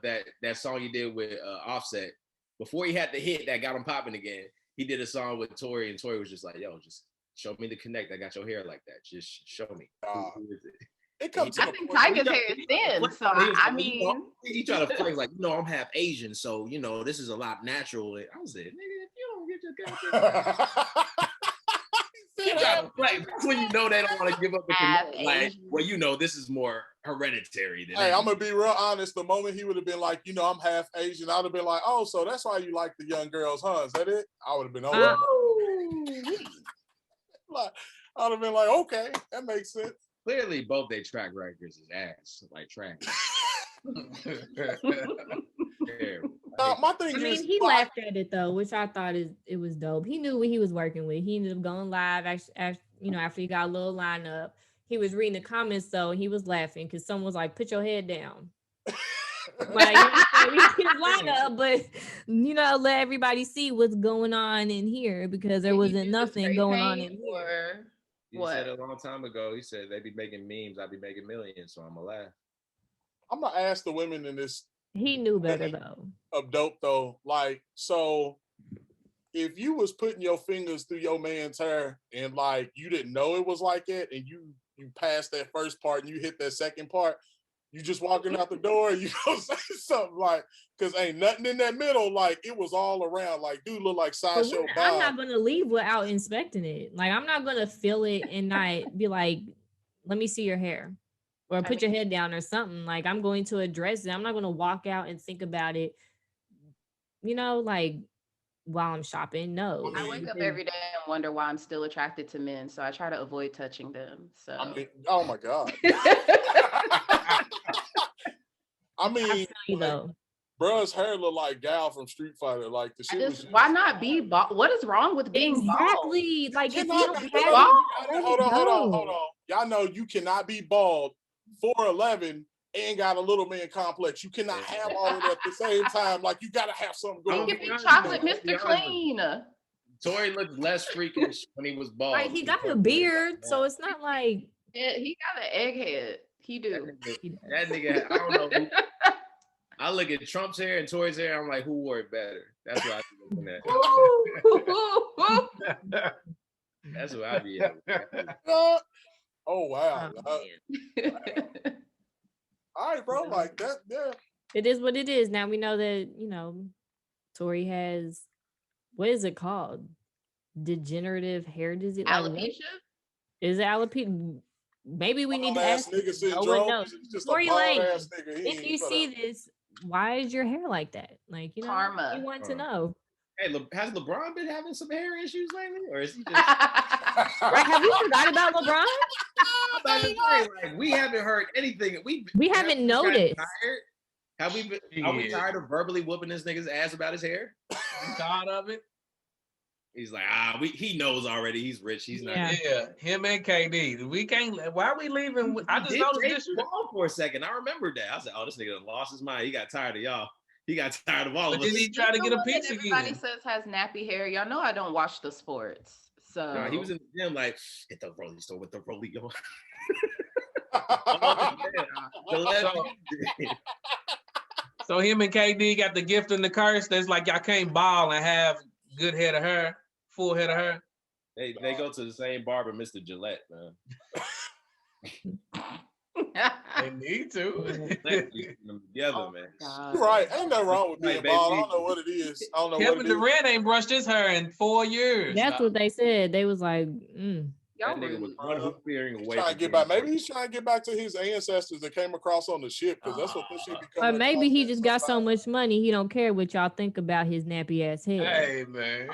C: that song he did with Offset, before he had the hit that got him popping again, he did a song with Tory, and Tory was just like, "Yo, just show me the connect. I got your hair like that. Just show me." Who is it?
E: I think Tyga's hair is thin, so I mean,
C: he tried to flex like, I'm half Asian, so this is a lot natural. I was like, nigga, if you don't get your goddamn. That's when you know they don't want to give up the connect. Like, well, this is more hereditary than
D: I'm gonna be real honest. The moment he would have been like, I'm half Asian, I'd have been like, oh, so that's why you like the young girls, huh? Is that it? I would have been over. Like, I'd have been like, okay, that makes sense.
C: Clearly, both their track records is ass, like trash.
D: My thing is,
B: he laughed at it though, which I thought it was dope. He knew what he was working with. He ended up going live after he got a little lineup. He was reading the comments though, and he was laughing because someone was like, "Put your head down." Like, we can line up, but let everybody see what's going on in here because there wasn't nothing going on in here.
C: You said a long time ago. He said they be making memes. I be making millions, so I'm gonna laugh.
D: I'm gonna ask the women in this.
B: He knew better though.
D: Of dope though, like, so if you was putting your fingers through your man's hair and like you didn't know it was like that, and you passed that first part and you hit that second part, you just walking out the door, you gonna say something like, because ain't nothing in that middle, like it was all around, like dude look like Sideshow Bob.
B: I'm not gonna leave without inspecting it. Like I'm not gonna feel it and not be like, let me see your hair. Or put your head down or something. Like I'm going to address it. I'm not going to walk out and think about it, like while I'm shopping. No.
E: I wake up every day and wonder why I'm still attracted to men. So I try to avoid touching them. So
D: I mean, oh my God. I mean, bruh's hair look like Gal from Street Fighter. Like the shit.
E: Why not be bald? What is wrong with being bald?
B: Exactly. Like if
D: hold on. Y'all know you cannot be bald, 4'11", and got a little man complex. You cannot have all of that at the same time. Like you gotta have something going.
E: You can be chocolate Mr. Clean.
C: Tory looked less freakish when he was bald.
B: Right, he got a beard, so it's not like
E: Yeah, he got an egghead. He do.
C: That nigga, I don't know. I look at Trump's hair and Tory's hair. I'm like, who wore it better? That's what I be looking at. That's what I be at.
D: Oh wow.
B: Oh,
D: All right, bro. Like that. Yeah.
B: it is what it is. Now we know that Tory has, what is it called? Degenerative hair disease. Like,
E: Alopecia?
B: is it alopecia? Maybe we need to ask.
D: Nigga
B: No one
D: syndrome.
B: knows.
D: He's just
B: Tory
D: a bald
B: Lane,
D: ass nigga.
B: if you see this, why is your hair like that? Like,
E: Karma.
B: we want to know.
C: Hey, has LeBron been having some hair issues lately, or is he just?
B: Right? Have we forgot about LeBron?
C: I'm about to say, like, we haven't heard anything. We
B: haven't noticed.
C: Tired? Have we been? Are we tired of verbally whooping this nigga's ass about his hair?
F: You tired of it?
C: He's like, he knows already. He's rich. He's not.
F: Yeah, him and KD. We can't. Why are we leaving? I just noticed this
C: ball for a second. I remember that. I said, oh, this nigga done lost his mind. He got tired of y'all. He got tired of all of us.
F: But then he tried to get a piece again.
E: Everybody says has nappy hair. Y'all know I don't watch the sports. So
C: he was in the gym like, hit the rolling store with the rolling on.
F: So him and KD got the gift and the curse. That's like y'all can't ball and have good head of hair, full head of hair.
C: They go to the same barber, Mr. Gillette, man.
F: They need to.
C: Together, man.
D: Right. Ain't nothing wrong with being bald. I don't know what it is. I don't know
F: Kevin
D: what it is.
F: Durant ain't brushed his hair in 4 years.
B: That's what they said. They was like,
C: That nigga was one hoop clearing away.
D: Trying to get back. Maybe he's trying to get back to his ancestors that came across on the ship, because that's what this shit becoming.
B: or maybe he just got so much money he don't care what y'all think about his nappy ass head.
F: Hey man.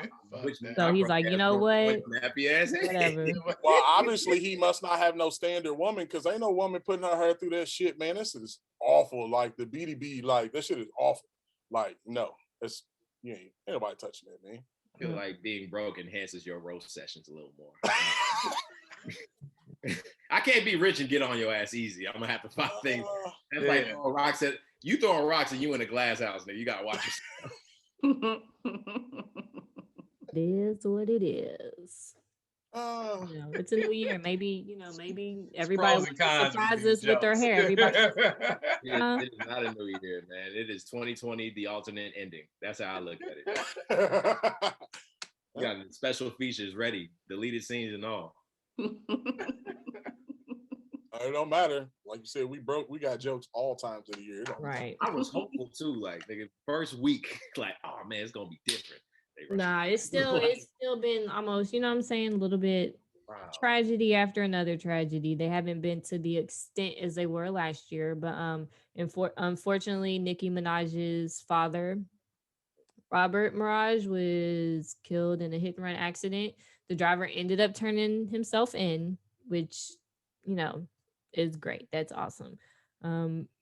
B: So he's like, you know what?
C: Nappy ass head.
B: Whatever.
D: Well, obviously he must not have no standard woman, because ain't no woman putting her hair through that shit, man. This is awful. Like the BDB, like that shit is awful. Like no, it's ain't nobody touching that, man.
C: I feel like being broke enhances your roast sessions a little more. I can't be rich and get on your ass easy. I'm gonna have to find things. That's like Rock said, you throwing rocks and you in a glass house, nigga. You gotta watch yourself.
B: It is what it is. It's a new year. Maybe everybody wants to surprise us with their hair. Everybody.
C: It is not a new year, man. It is 2020, the alternate ending. That's how I look at it. We got special features ready, deleted scenes and all.
D: It don't matter. Like you said, we got jokes all times of the year.
B: Right.
C: I was hopeful too. Like, nigga, first week, like, oh man, it's gonna be different.
B: Nah, it's still been almost, you know what I'm saying, a little bit tragedy after another tragedy. They haven't been to the extent as they were last year, but unfortunately, Nicki Minaj's father, Robert Mirage, was killed in a hit and run accident. The driver ended up turning himself in, which, is great. That's awesome.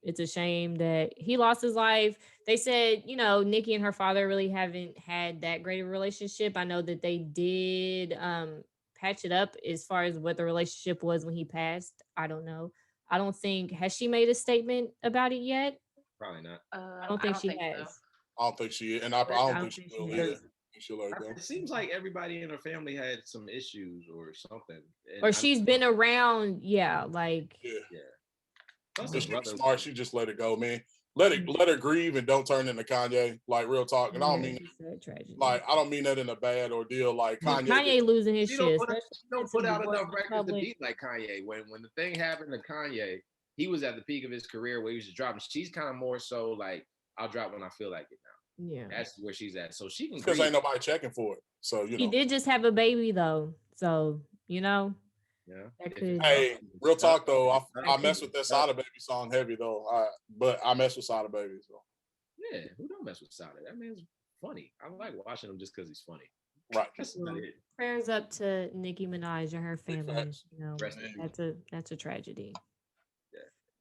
B: It's a shame that he lost his life. They said, Nicki and her father really haven't had that great of a relationship. I know that they did patch it up as far as what the relationship was when he passed. I don't know. I don't think, has she made a statement about it yet?
C: Probably not.
B: I don't think she has.
D: So. I don't think she is, and I don't think she will either.
C: It seems like everybody in her family had some issues or something.
B: Or she's been around, yeah.
D: She's smart. She just let it go, man. Let her grieve and don't turn into Kanye. Like real talk, and I don't mean I don't mean that in a bad ordeal. Like
B: Kanye losing his shit.
C: Don't put out enough records to be like Kanye. When the thing happened to Kanye, he was at the peak of his career where he was just dropping. She's kind of more so like, I'll drop when I feel like it now.
B: Yeah,
C: that's where she's at. So she can,
D: because ain't nobody checking for it. So
B: he did just have a baby though. So
C: Yeah.
D: Hey, real talk though. I mess with that Sada Baby song heavy though. But I mess with Sada Baby. So
C: yeah, who don't mess with Sada? That man's funny. I like watching him just because he's funny.
D: Right.
C: That's about it.
B: Prayers up to Nicki Minaj and her family. That's a tragedy.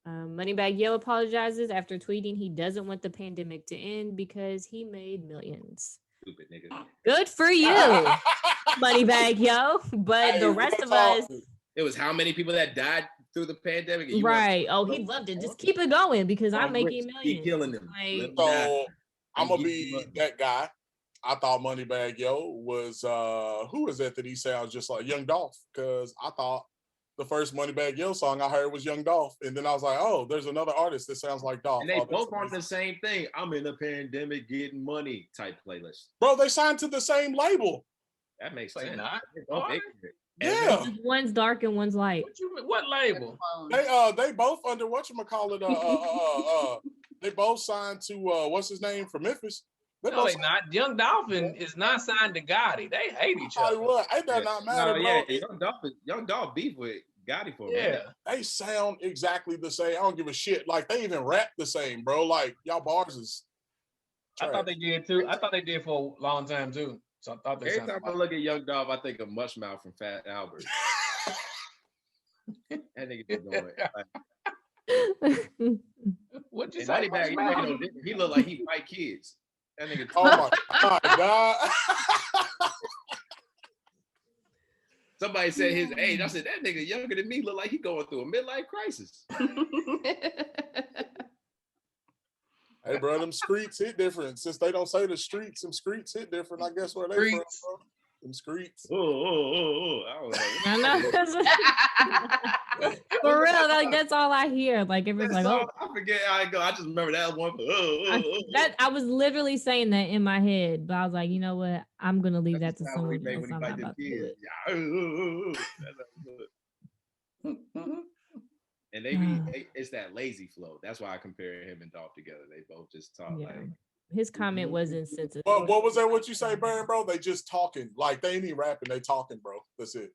B: Moneybagg Yo apologizes after tweeting he doesn't want the pandemic to end because he made millions.
C: Stupid nigga.
B: Good for you, Moneybagg Yo. But the rest of us,
C: it was how many people that died through the pandemic?
B: Right. Oh, he loved it. Just keep it going because I'm making millions.
C: Keep killing them.
D: So I'm gonna be that guy. I thought Moneybagg Yo was who is that he sounds just like Young Dolph, because I thought the first Moneybagg Yo song I heard was Young Dolph, and then I was like, oh, there's another artist that sounds like Dolph.
C: And they
D: oh,
C: both on the same thing. I'm in a pandemic getting money type playlist.
D: Bro, they signed to the same label.
C: That makes
F: They
C: sense.
F: not.
D: Yeah.
B: One's dark and one's light.
F: What you mean? What label?
D: They both under whatchamacallit, they both signed to what's his name from Memphis.
F: No, they not. Young Dolphin is not signed to Gotti. They hate each other.
D: It does not matter, bro.
C: Young Dolph beef with Gotti for a
F: Yeah.
C: minute.
D: They sound exactly the same. I don't give a shit. Like they even rap the same, bro. Like y'all bars is
F: I thought they did too. I thought they did for a long time too. So I thought they
C: Every
F: sounded
C: time I
F: like
C: look at Young Dolph, I think of Mushmouth from Fat Albert. That nigga be doing it. Like,
F: what you
C: and
F: say?
C: Moneybagg, he look like he fight kids. That nigga.
D: oh my god.
C: Somebody said his age. I said that nigga younger than me. Look like he going through a midlife crisis.
D: Hey, bro, them streets hit different. Since they don't say the streets, them streets hit different. I guess where they from, bro. Them streets.
C: I was like,
B: I know. For real, like that's all I hear. Like everyone's like, oh,
C: I forget how I go. I just remember that one.
B: that I was literally saying that in my head, but I was like, you know what? I'm gonna leave that to someone else. I'm not about to do it.
C: And it's that lazy flow. That's why I compare him and Dolph together. They both just talk like.
B: His comment was insensitive.
D: But what was that? What you say, Baron, bro? They just talking. Like they ain't even rapping. They talking, bro. That's it.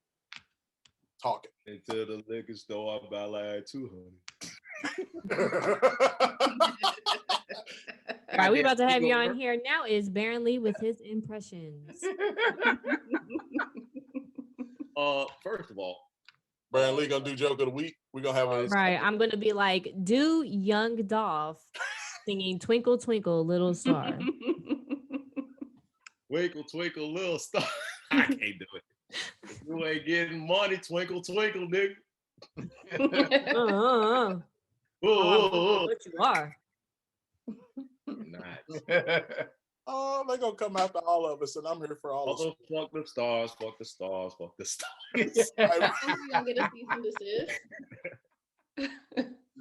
D: Talking.
C: Into the liquor store, I buy like 200.
B: All right, we about to have you on here. Now is Baron Lee with his impressions.
C: First of all,
D: Baron Lee gonna do joke of the week. We're gonna have a
B: right. I'm gonna be like, do Young Dolph singing Twinkle Twinkle Little Star.
C: Twinkle Twinkle Little Star. I can't do it. If you ain't getting money, twinkle twinkle, nigga.
B: What you are.
C: Nice.
D: Oh, they gonna come after all of us, and I'm here for all of us.
C: Fuck the stars, fuck the stars, fuck the stars.
E: You gonna get a cease and desist?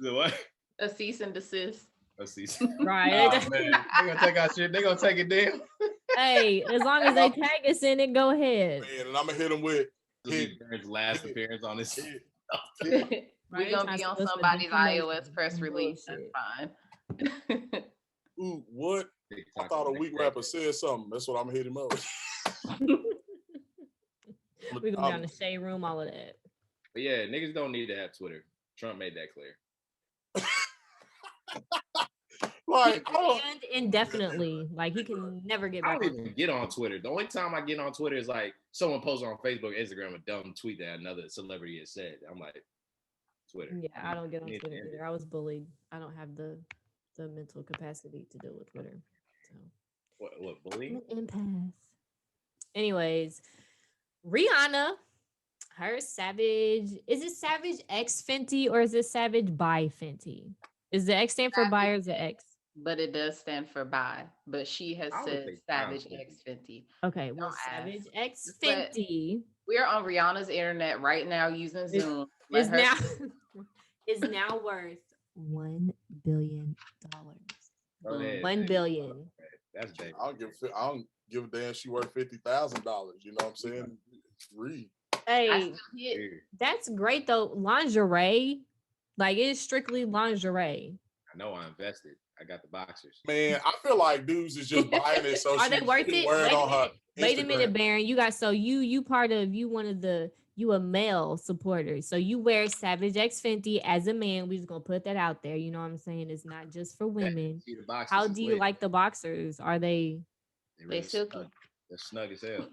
C: What?
E: A cease and desist.
C: A cease.
B: Right.
F: Oh, man. They gonna take our shit. They gonna take it down.
B: Hey, as long as they tag us in it, go ahead.
D: Man, and I'm gonna hit him with
C: His last appearance on this.
E: We're gonna be on somebody's iOS press release. That's fine.
D: ooh, what? I thought a weak rapper said something. That's what I'm gonna hit him up with.
B: We're gonna be on the shade room, all of that.
C: But yeah, niggas don't need to have Twitter. Trump made that clear.
D: Like,
B: and indefinitely, like he can never get
C: I
B: back.
C: don't even get on Twitter. The only time I get on Twitter is like someone posts on Facebook, Instagram, a dumb tweet that another celebrity has said. I'm like, Twitter.
B: Yeah, I don't get on Twitter either. I was bullied. I don't have the mental capacity to deal with Twitter. So
C: What bullying?
B: Empath. Anyways, Rihanna, her Savage. Is it Savage X Fenty or is it Savage by Fenty? Is the X stand for by or is it X?
E: But it does stand for by. But she has said Savage X Fenty.
B: Okay, well, Savage X Fenty.
E: We're on Rihanna's internet right now using Zoom.
B: Is now worth $1 billion. 1 billion.
C: That's big.
D: I don't give a damn. She worth $50,000. You know what I'm saying? Read.
B: Hey, that's great though. Lingerie, like it's strictly lingerie.
C: I know I invested. I got the boxers.
D: Man, I feel like dudes is just buying it so
B: Are they worth it? Wait a minute,
D: Instagram.
B: Baron. You a male supporter. So you wear Savage X Fenty as a man. We just gonna put that out there. You know what I'm saying? It's not just for women. How do you like the boxers? Are they
E: They silky.
C: They're snug as hell.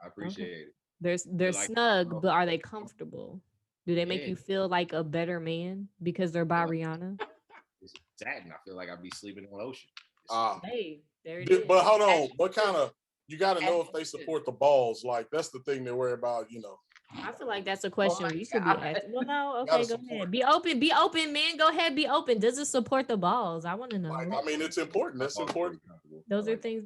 C: I appreciate it.
B: They're snug, but are they comfortable? Do they make you feel like a better man because they're by Rihanna?
C: It's satin. I feel like I'd be sleeping on the ocean.
B: Hey, there it is.
D: But hold on, what kind of? You got to know if they support the balls. Like that's the thing they worry about. You know.
B: I feel like that's a question you should be asking. Well, no, okay, go ahead. Be open, man. Go ahead, be open. Does it support the balls? I want to know.
D: Like, I mean, it's important. That's important.
B: Those are things.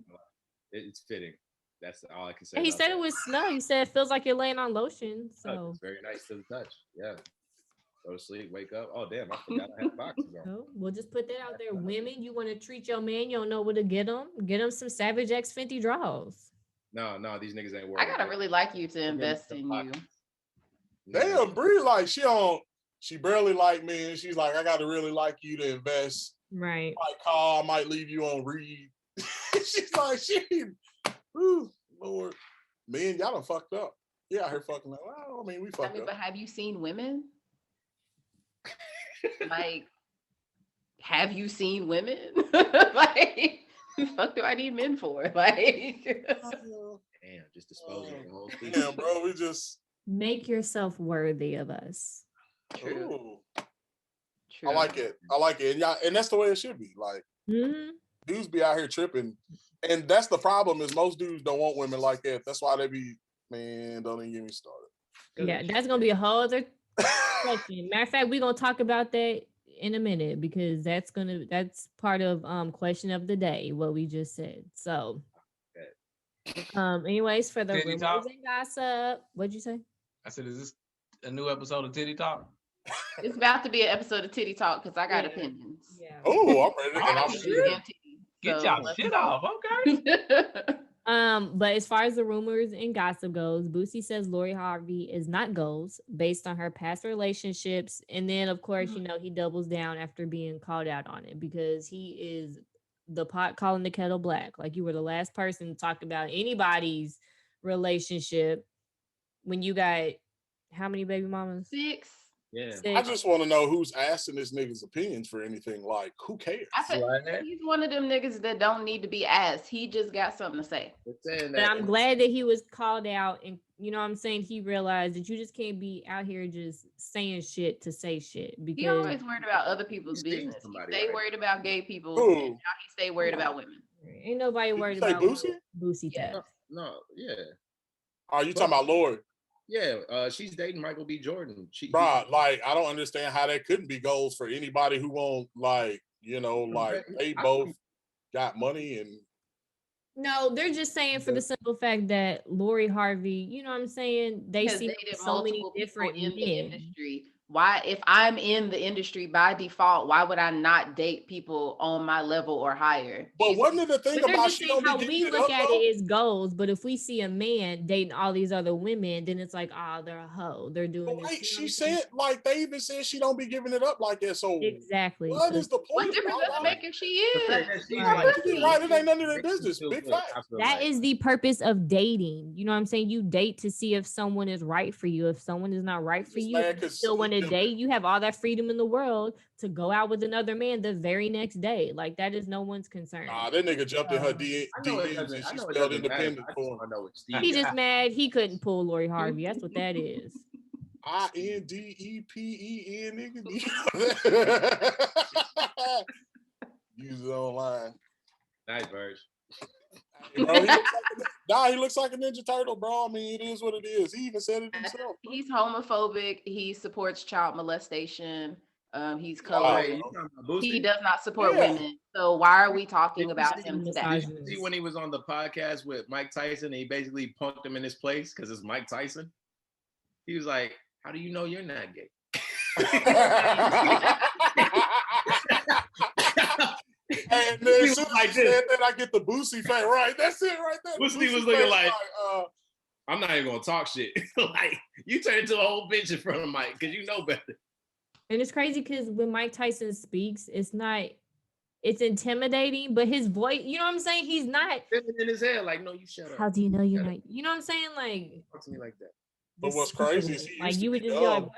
C: It's fitting. That's all I can say.
B: And he said it was snow. He said it feels like you're laying on lotion. So
C: it's very nice to the touch. Yeah. Go to sleep, wake up. Oh damn, I forgot I had boxes on.
B: so we'll just put that out there. Women, you want to treat your man, you don't know what to get him. Get him some Savage X Fenty draws.
C: No, these niggas ain't worth
E: I gotta really like you to invest in you.
D: Damn, Bree, like she barely like me, and she's like, I gotta really like you to invest.
B: Right.
D: I might call, I might leave you on read. She's like, Lord, man, y'all done fucked up. Yeah, I heard fucking. Well, I mean, we fucked up.
E: But have you seen women? Like, have you seen women? Like, the fuck do I need men for? Like,
C: damn, just disposing of the whole species.
D: Damn, bro, we just
B: make yourself worthy of us.
E: True.
D: I like it. And y'all, and that's the way it should be. Like, dudes be out here tripping, and that's the problem. Is most dudes don't want women like that. That's why they be, man. Don't even get me started.
B: Yeah, that's gonna be a whole other question. Matter of fact, we're gonna talk about that in a minute because that's part of question of the day, what we just said. So anyways, for the rumors and gossip, what'd you say?
F: I said, is this a new episode of Titty Talk?
E: It's about to be an episode of Titty Talk because I got opinions.
B: Yeah.
D: Oh, I'm ready.
F: Get y'all shit off, okay?
B: But as far as the rumors and gossip goes, Boosie says Lori Harvey is not goals based on her past relationships. And then, of course, he doubles down after being called out on it because he is the pot calling the kettle black. Like, you were the last person to talk about anybody's relationship when you got how many baby mamas?
E: 6.
C: Yeah.
B: 6.
D: I just want to know who's asking this nigga's opinions for anything. Like, who cares?
E: He's one of them niggas that don't need to be asked. He just got something to say.
B: But I'm glad that he was called out, and you know what I'm saying, he realized that you just can't be out here just saying shit to say shit. Because
E: he always worried about other people's business. He stay worried about gay people, and now he stay worried about women.
B: Ain't nobody worried about Boosie
E: yeah.
C: No, yeah.
D: Are you talking about Lori?
C: Yeah, she's dating Michael B. Jordan.
D: Bro, like, I don't understand how that couldn't be goals for anybody who won't, like, they both got money and.
B: No, they're just saying for the simple fact that Lori Harvey, you know what I'm saying? They see so many different
E: in
B: men.
E: The industry. Why, if I'm in the industry by default, why would I not date people on my level or higher?
D: But wasn't it the thing about she don't
B: how
D: be
B: we look at it is goals, but if we see a man dating all these other women, then it's like, they're a hoe. They're doing this.
D: Like she said, like they even said she don't be giving it up like that. So
B: exactly.
D: What is the point?
E: What difference does it make if she is?
D: Right, it ain't none of their business. Big fact.
B: That is the purpose of dating. You know what I'm saying? You date to see if someone is right for you. If someone is not right for you, you still want to date. You have all that freedom in the world to go out with another man the very next day. Like, that is no one's concern.
D: Nah, that nigga jumped in her DMs and she spelled independent for him.
B: He just mad he couldn't pull Lori Harvey. That's what that is.
D: INDEPEN, nigga. Use it online.
C: Nice verse.
D: Bro, he looks like a Ninja Turtle, bro. I mean, it is what it is. He even said it himself.
E: He's homophobic. He supports child molestation. He's colored. He does not support women. So why are we talking about him today?
C: See when he was on the podcast with Mike Tyson, and he basically punked him in his place because it's Mike Tyson. He was like, "How do you know you're not gay?"
D: And then as soon as I said that, I get the Boosie fan. Right, that's it right there.
C: Boosie was looking like, I'm not even gonna talk shit. Like, you turn into a whole bitch in front of Mike because you know better.
B: And it's crazy because when Mike Tyson speaks, it's intimidating, but his voice, you know what I'm saying? He's not
C: in his head, like, no, you shut up.
B: How do you know you're not? You know what I'm saying? Like,
C: talk to me like that.
D: But what's crazy is
B: like you would just be like, what?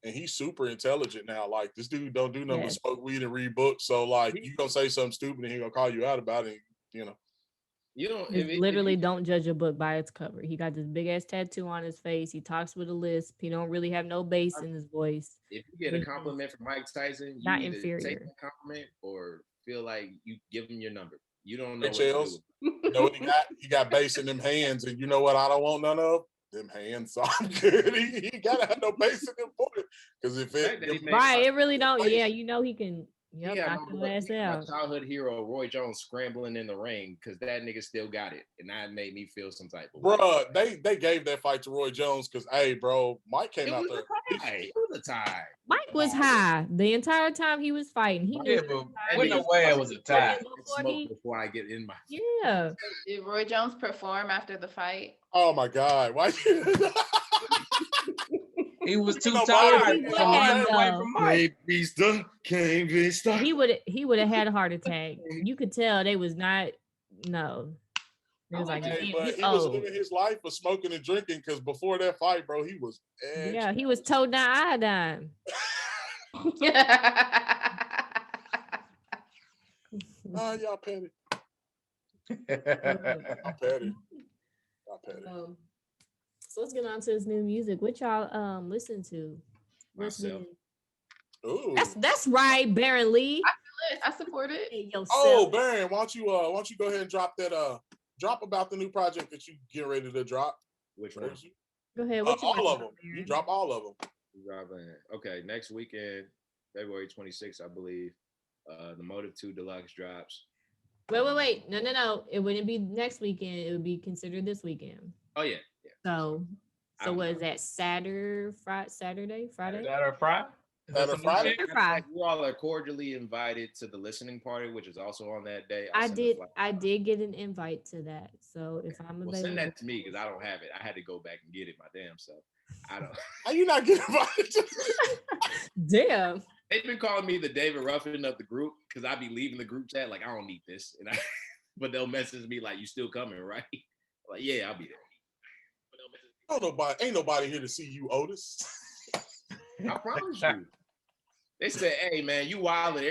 D: And he's super intelligent now. Like, this dude don't do nothing but smoke weed and read books. So like, you gonna say something stupid and he gonna call you out about it.
C: You don't
B: literally don't judge a book by its cover. He got this big ass tattoo on his face. He talks with a lisp. He don't really have no bass in his voice.
C: If you get a compliment from Mike Tyson, you
B: not
C: either
B: inferior.
C: Take the compliment or feel like you give him your number. You don't know.
D: Hey, what you know what he got? He got bass in them hands, and you know what? I don't want none of them hands. So I'm good. He gotta have no bass in them boys. Because if it
B: right, it really don't. Yeah, you know he can Yep,
C: Yeah,
B: knock your ass
C: my
B: out.
C: childhood hero, Roy Jones, scrambling in the ring because that nigga still got it, and that made me feel some type of way.
D: Bruh, they gave that fight to Roy Jones because, hey, bro, Mike came out there.
C: It was a tie.
B: Mike was high the entire time he was fighting. He
F: Yeah,
B: was
F: but when no way it was a tie.
C: Smoke before I get in my.
B: Yeah.
E: Did Roy Jones perform after the fight?
D: Oh my God! Why?
F: He was too
D: Nobody-
F: tired
B: He
F: to
B: would
F: run
B: have,
F: away
B: though.
F: from Mike.
C: Can't be stuck.
B: He would have had a heart attack. You could tell they was not. No. It was like,
D: Hey,
B: damn,
D: but
B: he's
D: he was
B: old.
D: living his life of smoking and drinking because before that fight, bro, he was.
B: Yeah, he was told down iodine.
D: Y'all petty. Y'all petty.
B: So let's get on to this new music. What y'all listen to?
C: Myself.
D: Ooh.
B: That's right, Baron Lee.
E: I support it.
B: Hey, yourself.
D: Oh, Baron, why don't you go ahead and drop that drop about the new project that you get ready to drop?
C: Which one?
B: Go ahead. What you
D: all of
B: about,
D: them. You
B: Baron?
D: drop all of them.
C: Okay, next weekend, February 26th, I believe. The Motive 2 Deluxe drops.
B: Wait. No. It wouldn't be next weekend. It would be considered this weekend.
C: Oh yeah.
B: So what is that? Saturday, Friday?
F: Is that our Friday?
D: Saturday, Friday?
B: Friday.
C: You all are cordially invited to the listening party, which is also on that day.
B: I did get an invite to that. So if I'm available,
C: well, send that to me because I don't have it. I had to go back and get it my damn self. I don't.
D: How you not getting invited?
B: Damn.
C: They've been calling me the David Ruffin of the group because I be leaving the group chat like I don't need this, but they'll message me like, "You still coming, right?" Like, yeah, I'll be there.
D: Ain't nobody here to see you, Otis.
C: I promise you. They said, "Hey man, you wildin'.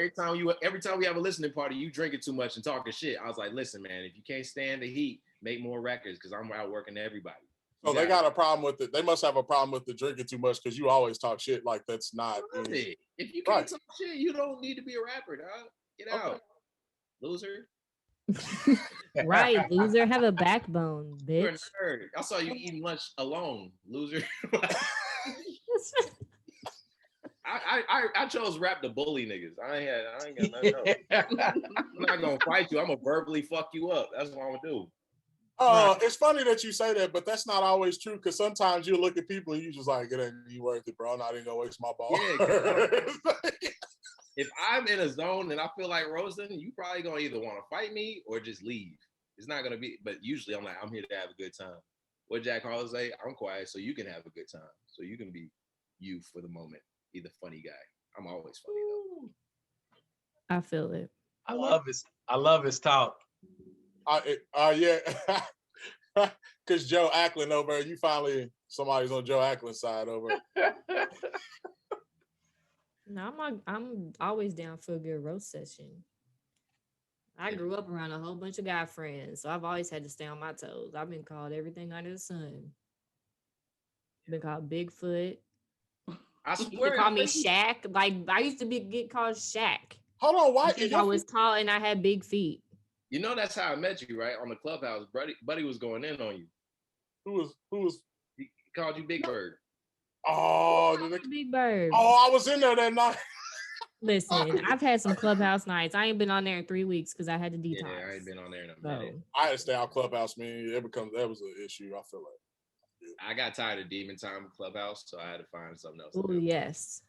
C: Every time we have a listening party, you drinking too much and talking shit." I was like, "Listen, man, if you can't stand the heat, make more records because I'm out working everybody."
D: So they got a problem with it. They must have a problem with the drinking too much because you always talk shit like that's not.
C: If you can't talk shit, you don't need to be a rapper, dog. Get out, loser.
B: Right, loser. Have a backbone,
C: You're a
B: bitch.
C: nerd. I saw you eating lunch alone, loser. I chose rap to bully niggas. I ain't got nothing else. I'm not gonna fight you. I'm gonna verbally fuck you up. That's what I'm gonna do.
D: It's funny that you say that, but that's not always true because sometimes you look at people and you just like, it ain't even worth it, bro. I'm not even gonna waste my ball.
C: Yeah, if I'm in a zone and I feel like roasting, you probably gonna either want to fight me or just leave. It's not gonna be, but usually I'm like, I'm here to have a good time. What Jack Harlow say? I'm quiet so you can have a good time. So you can be you for the moment. Be the funny guy. I'm always funny though.
B: I feel it.
F: I love his talk.
D: Yeah. Because Joe Ackland over, you finally somebody's on Joe Ackland's side over.
B: No, I'm always down for a good roast session. I grew up around a whole bunch of guy friends, so I've always had to stay on my toes. I've been called everything under the sun. Been called Bigfoot.
C: I
B: You
C: swear.
B: call me Shaq. Like I used to get called Shaq.
D: Hold on, why?
B: Because I was tall and I had big feet.
C: You know that's how I met you, right? On the Clubhouse, Buddy was going in on you.
D: Who was?
C: He called you Big Bird.
D: Oh,
B: Big Bird.
D: Oh, I was in there that night.
B: Listen, I've had some Clubhouse nights. I ain't been on there in 3 weeks because I had to detox.
C: Yeah, I ain't been on there in a minute.
D: I had to stay out Clubhouse, man. That was an issue. I feel like
C: I got tired of Demon Time Clubhouse, so I had to find something else.
B: Oh yes.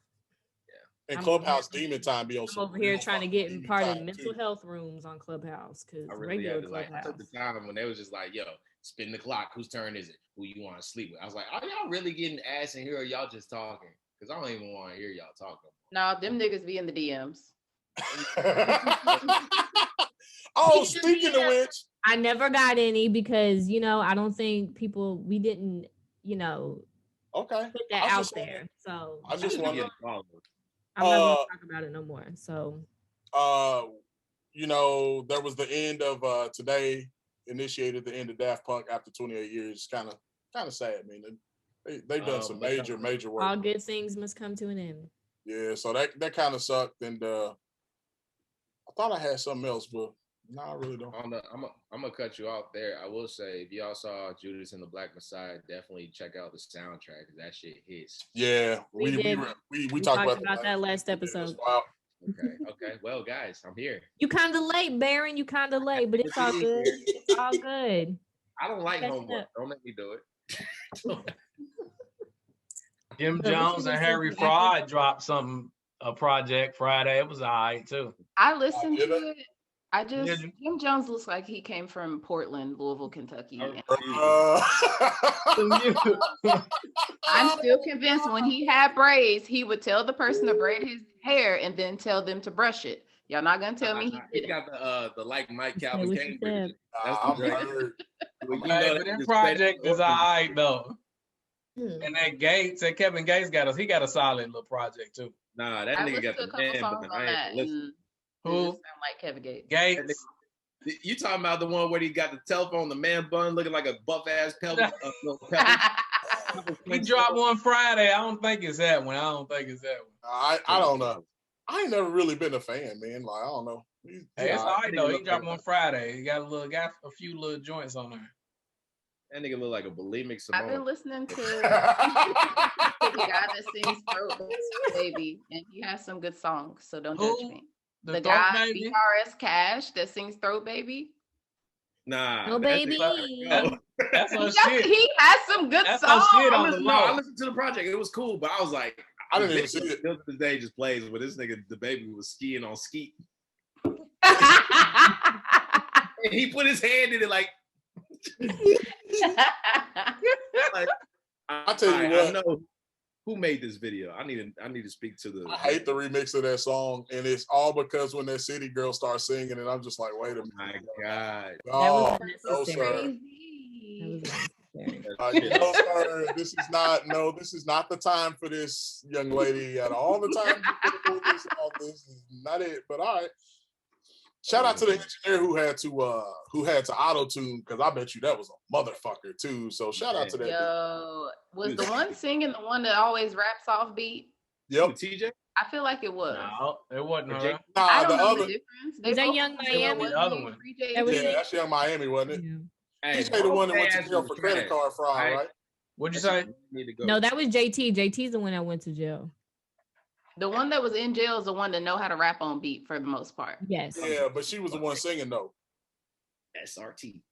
D: And Clubhouse Demon Time be on.
B: I'm over here trying to get in part of mental health rooms on Clubhouse because regular Clubhouse.
C: I took the time when they was just like, "Yo, spin the clock. Whose turn is it? Who you want to sleep with?" I was like, "Are y'all really getting ass in here, or y'all just talking?" Because I don't even want to hear y'all talking.
E: No, them niggas be in the DMs.
D: Oh, speaking of which,
B: I never got any because I don't think we didn't put that out there. So
D: I just want to.
B: I'm not gonna talk about it no more. So
D: there was the end of today initiated the end of Daft Punk after 28 years. Kind of sad. I mean, they've done some major work.
B: All good things must come to an end.
D: Yeah, so that kind of sucked, and I thought I had something else, but no, I really don't.
C: I'm gonna cut you off there. I will say, if y'all saw Judas and the Black Messiah, definitely check out the soundtrack because that shit hits.
D: Yeah, we talked about
B: that last episode.
D: Wow.
C: Okay. Well, guys, I'm here.
B: You kind of late, Baron. You kind of late, but it's all good. It's all good.
C: I don't like homework. Don't make me do it.
F: Jim Jones and Harry Fraud dropped a project Friday. It was all right too.
E: I listened to it. Jim Jones looks like he came from Portland, Louisville, Kentucky. I'm still convinced when he had braids, he would tell the person to braid his hair and then tell them to brush it. Y'all not gonna tell me
C: he got the like Mike Calvin Cambridge. That's the
F: that project is all right though. And that Kevin Gates he got a solid little project too.
C: Nah, that nigga got the man, but I ain't listen.
E: Who? Sound like Kevin Gates.
F: Gates.
C: You talking about the one where he got the telephone, the man bun looking like a buff ass pelvis?
F: He dropped one Friday. I don't think it's that one.
D: I don't know. I ain't never really been a fan, man. Like, I don't know.
F: Hey, it's all right though. He dropped one Friday. He got a few little joints on there.
C: That nigga look like a bulimic Samoan.
E: I've been listening to the guy that sings Throat Baby, and he has some good songs, so don't judge me. The guy, BRS Cash, that sings Throat Baby.
C: Nah.
B: No, baby.
F: That's her shit.
E: He has some good songs.
C: I listened to the project. It was cool, but I was like,
D: I didn't even see it.
C: Still to this day just plays, but this nigga, the baby was skiing on skeet. And he put his hand in it like
D: I tell you what.
C: I know who made this video. I need to speak to the.
D: I hate the remix of that song, and it's all because when that city girl starts singing, and I'm just like, wait a minute.
C: My God.
D: Oh, no, sir. No, sir. This is not the time for this, young lady. At all the time, this is not it. But all right. Shout out to the engineer who had to auto tune, because I bet you that was a motherfucker too. So shout out to that.
E: Yo, was the one singing the one that always raps off beat?
D: Yep.
C: TJ?
E: I feel like it was.
F: No, it wasn't.
E: I don't know the difference.
B: Is that Young Miami?
F: The other one.
D: Yeah, that's Young Miami, wasn't it?
B: Yeah.
D: Hey, TJ the one that went to jail for credit card fraud, right?
F: What'd you say?
B: No, that was JT. JT's the one that went to jail. The
E: one that was in jail is the one that know how to rap on beat for the most part.
B: Yes.
D: Yeah, but she was the one singing though.
C: SRT.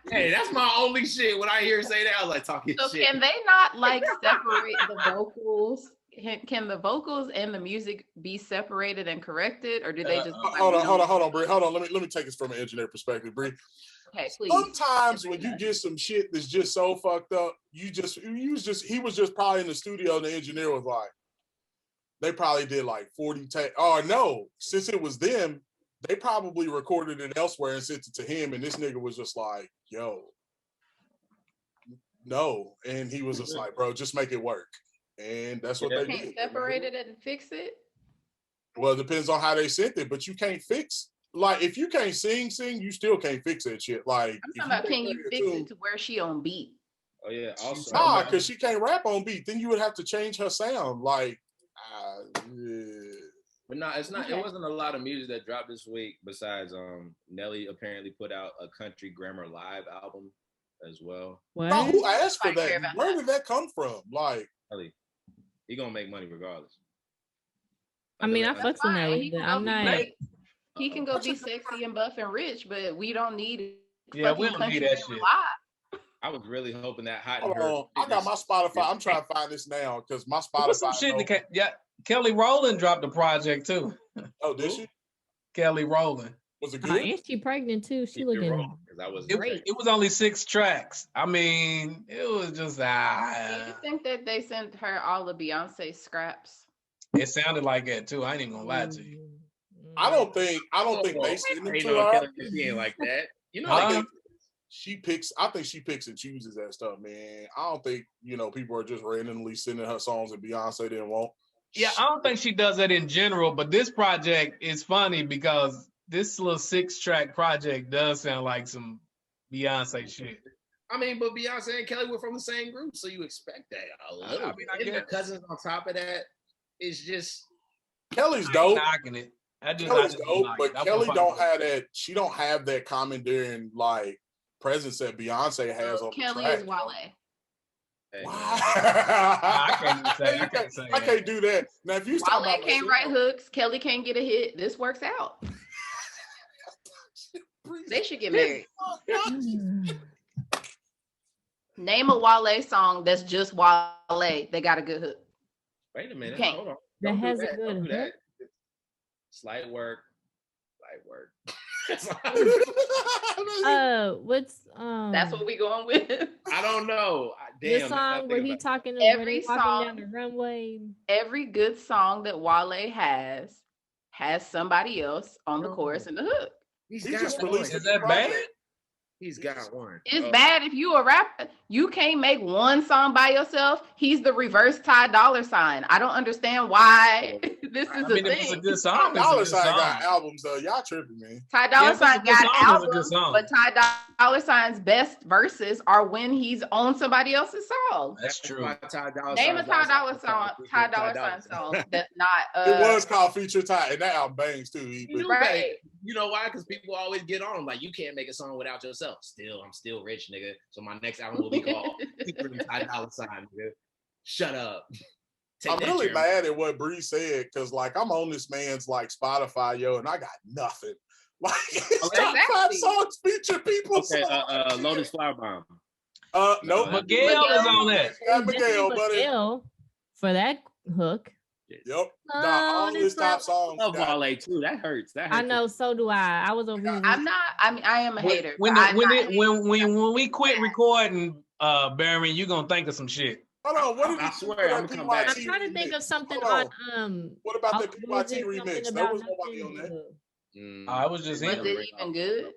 C: Hey, that's my only shit. When I hear her say that, I was like talking shit.
E: So can they not like separate the vocals? Can the vocals and the music be separated and corrected, or do they just?
D: Hold on, Bree. Hold on. Let me take this from an engineer perspective, Bree.
E: Okay, please.
D: Sometimes when you get some shit that's just so fucked up, he was just probably in the studio and the engineer was like, they probably did like 40 takes. Oh no, since it was them, they probably recorded it elsewhere and sent it to him, and this nigga was just like, yo, no. And he was just like, bro, just make it work. And that's what they did.
E: Can't separate it and fix it?
D: Well, it depends on how they sent it, but you can't fix. Like, if you can't sing, you still can't fix that shit. Like,
E: I'm talking about, can you fix it to where she on beat?
C: Oh yeah, also.
D: Nah, because she can't rap on beat. Then you would have to change her sound. Like, yeah.
C: But no, it's not. Okay. It wasn't a lot of music that dropped this week. Besides, Nelly apparently put out a country grammar live album as well.
B: What?
D: Bro, who asked for that? Where did that come from? Like,
C: Nelly, he gonna make money regardless.
B: I mean, I fucks with Nelly, but I'm not.
E: He can go be sexy and buff and rich, but we don't need it.
F: Yeah, we don't need that shit.
C: I was really hoping that hot.
D: I got my Spotify. I'm trying to find this now because my Spotify.
F: Some shit Kelly Rowland dropped a project too.
D: Oh, did she?
F: Kelly Rowland.
D: Was it good?
B: And she pregnant too. She looking
F: great. It was only 6 tracks. I mean, it was just
E: Do you think that they sent her all the Beyonce scraps?
F: It sounded like that too. I ain't even gonna lie to you.
D: I don't think they send it to her.
C: She ain't like that. You know,
D: I think she picks and chooses that stuff, man. I don't think, people are just randomly sending her songs and Beyonce didn't want.
F: Yeah, I don't think she does that in general, but this project is funny because this little 6-track project does sound like some Beyonce shit.
C: I mean, but Beyonce and Kelly were from the same group, so you expect that a little. I mean, I get cousins on top of that. It's just
D: Kelly's dope.
F: Knocking it.
D: Kelly's dope, but Kelly don't have that. She don't have that commandeering like presence that Beyonce has on
E: Kelly
D: the track.
E: is Wale.
C: Hey,
D: Wow.
F: I can't say
D: I can't do that. Now, if you talking
E: Wale
D: about
E: can't write hooks, Kelly can't get a hit. This works out. They should get married. Name a Wale song that's just Wale. They got a good hook.
C: Wait a minute.
E: Can't.
C: Hold on.
B: That
C: Don't
B: has
C: do
B: a
C: that.
B: good
C: Don't do that.
B: hook?
C: Slight work.
B: What's
E: That's what we going with.
C: I don't know.
B: the
C: Damn.
B: song where he talking to where they walking down the runway?
E: Every good song that Wale has somebody else on the chorus and the hook.
C: He's
D: He
C: got
D: just
C: one.
D: released
F: Is that bad?
C: He's got one.
E: It's bad if you a rapper. You can't make one song by yourself. He's the reverse Ty Dolla $ign. I don't understand why this is
F: I mean,
E: a
F: if it's a
E: thing.
F: good song, it's a
D: Dollar
F: good
D: Sign
F: song.
D: got albums though. Y'all tripping, man.
E: Ty Dolla
F: if it's a
E: $ign
F: good song,
E: got
F: it's a good
E: albums,
F: song.
E: but Ty Dolla $ign's best verses are when he's on somebody else's song.
F: That's true.
E: Name a Ty Dolla $ign song that's not.
D: It was called Feature Ty, and that album bangs too.
E: Right.
C: You know why? Because people always get on like, you can't make a song without yourself. I'm still rich, nigga. So my next album will be called featuring Ty Dolla $ign, nigga. Shut up.
D: I'm really mad at what Bree said because, like, I'm on this man's like Spotify, and I got nothing. Like, his top 5 songs feature people.
C: Okay, Lotus Flower Bomb.
D: Nope.
F: Miguel is on that.
D: Got Miguel, buddy.
B: Miguel for that hook.
D: Yep. All his top songs.
C: Love Wale too. That hurts.
B: I know. So do I was over here.
E: I'm not. I mean, I am a hater.
F: When we quit recording, Barry, you gonna think of some shit.
D: Hold on. What did
C: I swear, I'm coming back.
B: I'm trying to think of something on.
D: What about the PYT remix? There was nobody on that.
F: I was just
E: Was
F: in.
E: it even good?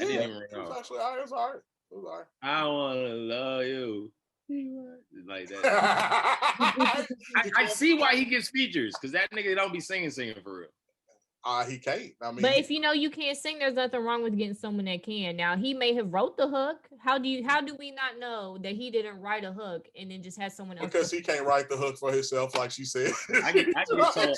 C: I didn't even
D: It was actually all right. It was all right.
C: I wanna love you. Like that. I see why he gets features because that nigga don't be singing for real.
D: He can't. I mean,
B: But if you know you can't sing, there's nothing wrong with getting someone that can. Now he may have wrote the hook. How do we not know that he didn't write a hook and then just had someone else?
D: Because he can't write the hook for himself, like she said.
C: I get told all the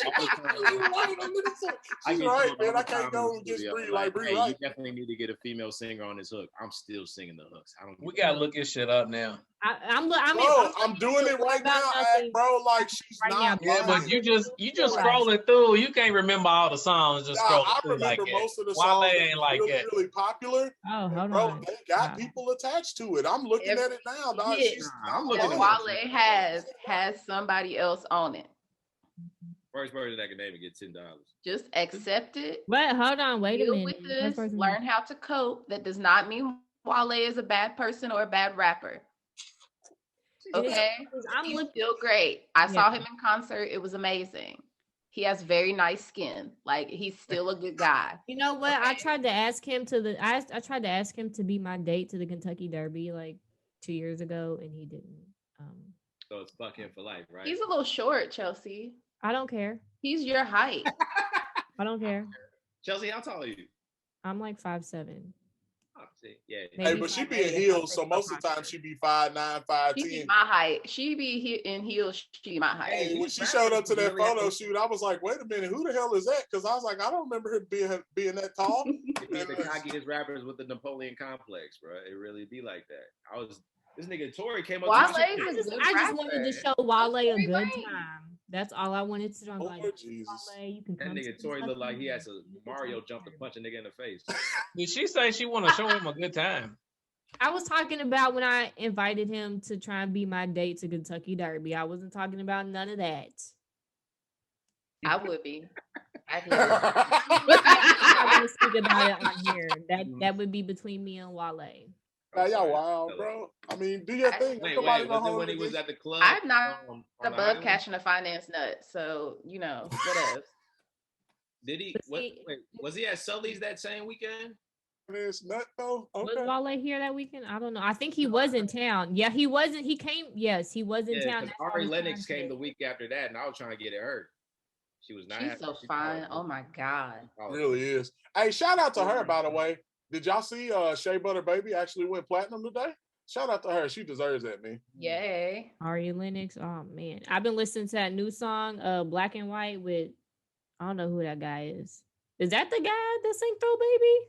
D: She's right, man. I can't go and just Bree like Bree. Right.
C: You definitely need to get a female singer on this hook. I'm still singing the hooks.
F: We gotta look this shit up now.
B: I'm
D: doing it right now, bro. Like she's not.
F: Yeah, but you just scrolling through. You can't remember all the songs. Just scrolling
D: I
F: through like
D: remember most of the
F: Wale
D: songs
F: ain't like
D: really,
F: that.
D: really popular.
B: Oh, hold
D: bro,
B: on.
D: they got people attached to it. I'm looking at it now, dog.
C: I'm looking at
E: Wale has somebody else on it.
C: First person that can name it get $10.
E: Just accept it.
B: Wait, hold on. Wait a
E: Deal
B: minute.
E: with this. Learn how to cope. That does not mean Wale is a bad person or a bad rapper. Okay, he's still great. I saw him in concert. It was amazing. He has very nice skin. Like, he's still a good guy.
B: You know what? I tried to ask him I tried to ask him to be my date to the Kentucky Derby like 2 years ago, and he didn't.
C: So it's fuck him for life, right?
E: He's a little short, Chelsea.
B: I don't care.
E: He's your height.
B: I don't care.
C: Chelsea, how tall are you?
B: I'm like 5'7".
C: Oh, see. Yeah.
D: Hey, but she be in heels, so most of the time she be 5'9", 5'10".
E: She be my height. She be in heels. She my height.
D: Hey, when she showed up to that photo shoot, I was like, wait a minute, who the hell is that? Because I was like, I don't remember her being that tall.
C: The cockiest rappers with the Napoleon complex, bro. It really be like that. This nigga Tory came up to
B: I just wanted to show Wale a good time. That's all I wanted to do. I'm like, Wale, you can come.
C: That nigga Tory looked like he had to Mario jump to punch a nigga in the face.
F: Did she say she want to show him a good time?
B: I was talking about when I invited him to try and be my date to Kentucky Derby. I wasn't talking about none of that.
E: I would be.
B: I want to speak about it on here. That would be between me and Wale.
D: Now y'all wild, bro. I mean, do your thing.
C: Wait, was it when he was at the club?
E: I'm not above catching a finance nut, so whatever.
C: Did he? Was he at Sully's that same weekend?
D: Finance nut though. Okay.
B: Was Wale here that weekend? I don't know. I think he was in town. Yeah, he wasn't. He came. Yes, he was in town.
C: Ari Lennox came the week after that, and I was trying to get it hurt. She was not.
E: She's so fine. Oh my god.
D: It really is. Hey, shout out to her, by the way. Did y'all see Shea Butter Baby actually went platinum today? Shout out to her. She deserves that, man.
E: Yay.
B: Ari Lennox. Oh man. I've been listening to that new song, Black and White with I don't know who that guy is. Is that the guy that sing Throw Baby?